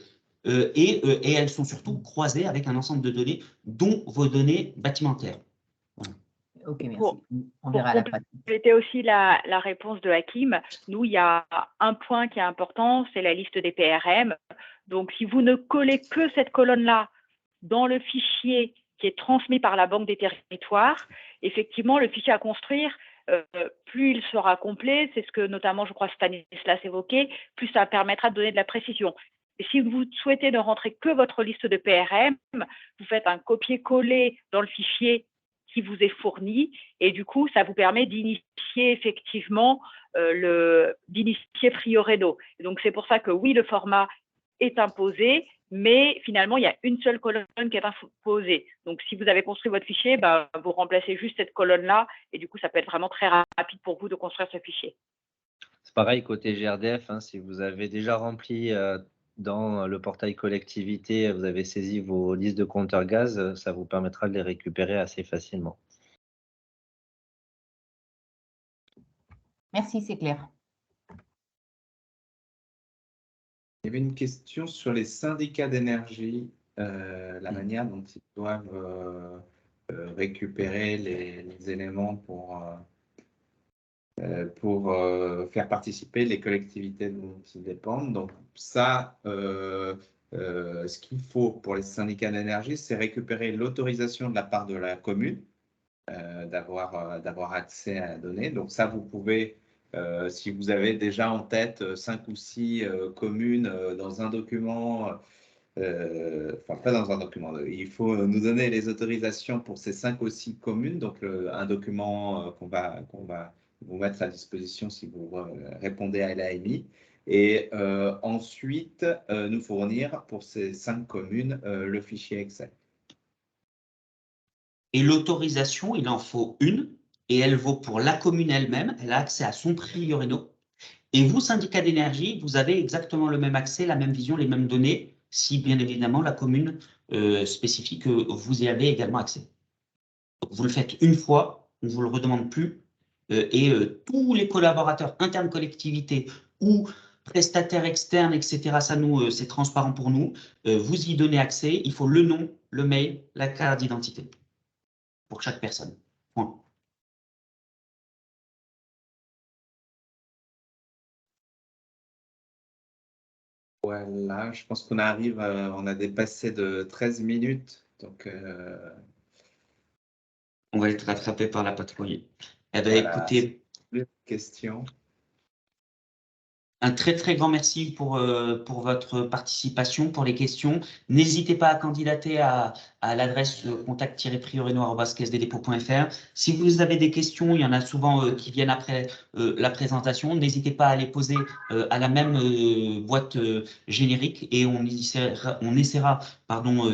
et elles sont surtout croisées avec un ensemble de données, dont vos données bâtimentaires. Voilà. Ok, merci. On verra la pratique. Pour compléter aussi la réponse de Hakim, nous, il y a un point qui est important, c'est la liste des PRM. Donc, si vous ne collez que cette colonne-là dans le fichier qui est transmis par la Banque des territoires, effectivement, le fichier à construire, plus il sera complet, c'est ce que notamment, je crois, Stanislas évoquait, plus ça permettra de donner de la précision. Et si vous souhaitez ne rentrer que votre liste de PRM, vous faites un copier-coller dans le fichier qui vous est fourni, et du coup, ça vous permet d'initier effectivement d'initier Prioreno. Donc, c'est pour ça que oui, le format est imposé, mais finalement, il y a une seule colonne qui est imposée. Donc, si vous avez construit votre fichier, vous remplacez juste cette colonne-là, et du coup, ça peut être vraiment très rapide pour vous de construire ce fichier. C'est pareil côté GRDF, hein, si vous avez déjà rempli dans le portail collectivité, vous avez saisi vos listes de compteurs gaz, ça vous permettra de les récupérer assez facilement. Merci, c'est clair. Il y avait une question sur les syndicats d'énergie, la manière dont ils doivent récupérer les éléments pour faire participer les collectivités dont ils dépendent. Donc ça, ce qu'il faut pour les syndicats d'énergie, c'est récupérer l'autorisation de la part de la commune d'avoir accès à la donnée. Donc ça, vous pouvez, si vous avez déjà en tête 5 ou 6 communes dans un document, enfin pas dans un document, il faut nous donner les autorisations pour ces 5 ou 6 communes, donc un document qu'on va vous mettre à disposition si vous répondez à l'AMI, et ensuite nous fournir pour ces 5 communes le fichier Excel. Et l'autorisation, il en faut une, et elle vaut pour la commune elle-même, elle a accès à son Prioreno. Et vous, syndicat d'énergie, vous avez exactement le même accès, la même vision, les mêmes données, si bien évidemment la commune spécifie que vous y avez également accès. Donc, vous le faites une fois, on ne vous le redemande plus, et tous les collaborateurs internes collectivités ou prestataires externes, etc., ça nous, c'est transparent pour nous, vous y donnez accès, il faut le nom, le mail, la carte d'identité pour chaque personne. Point. Voilà, je pense qu'on arrive, on a dépassé de 13 minutes, donc on va être rattrapé par la patrouille. Eh bien, voilà. Écoutez, question. Un très très grand merci pour votre participation, pour les questions. N'hésitez pas à candidater à l'adresse contact-prioreno@caisse-des-dépôts.fr. Si vous avez des questions, il y en a souvent qui viennent après la présentation, n'hésitez pas à les poser à la même boîte générique et on essaiera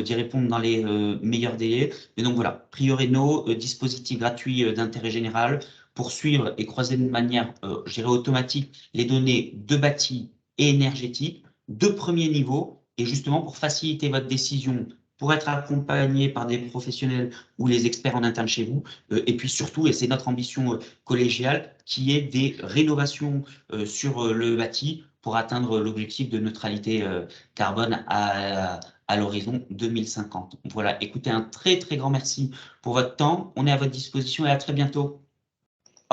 d'y répondre dans les meilleurs délais. Et donc voilà, Prioreno, dispositif gratuit d'intérêt général, pour suivre et croiser de manière, je dirais, automatique les données de bâti et énergétique. de premier niveau, et justement pour faciliter votre décision, pour être accompagné par des professionnels ou les experts en interne chez vous, et puis surtout, et c'est notre ambition collégiale, qui est des rénovations sur le bâti pour atteindre l'objectif de neutralité carbone à l'horizon 2050. Voilà, écoutez, un très très grand merci pour votre temps. On est à votre disposition et à très bientôt.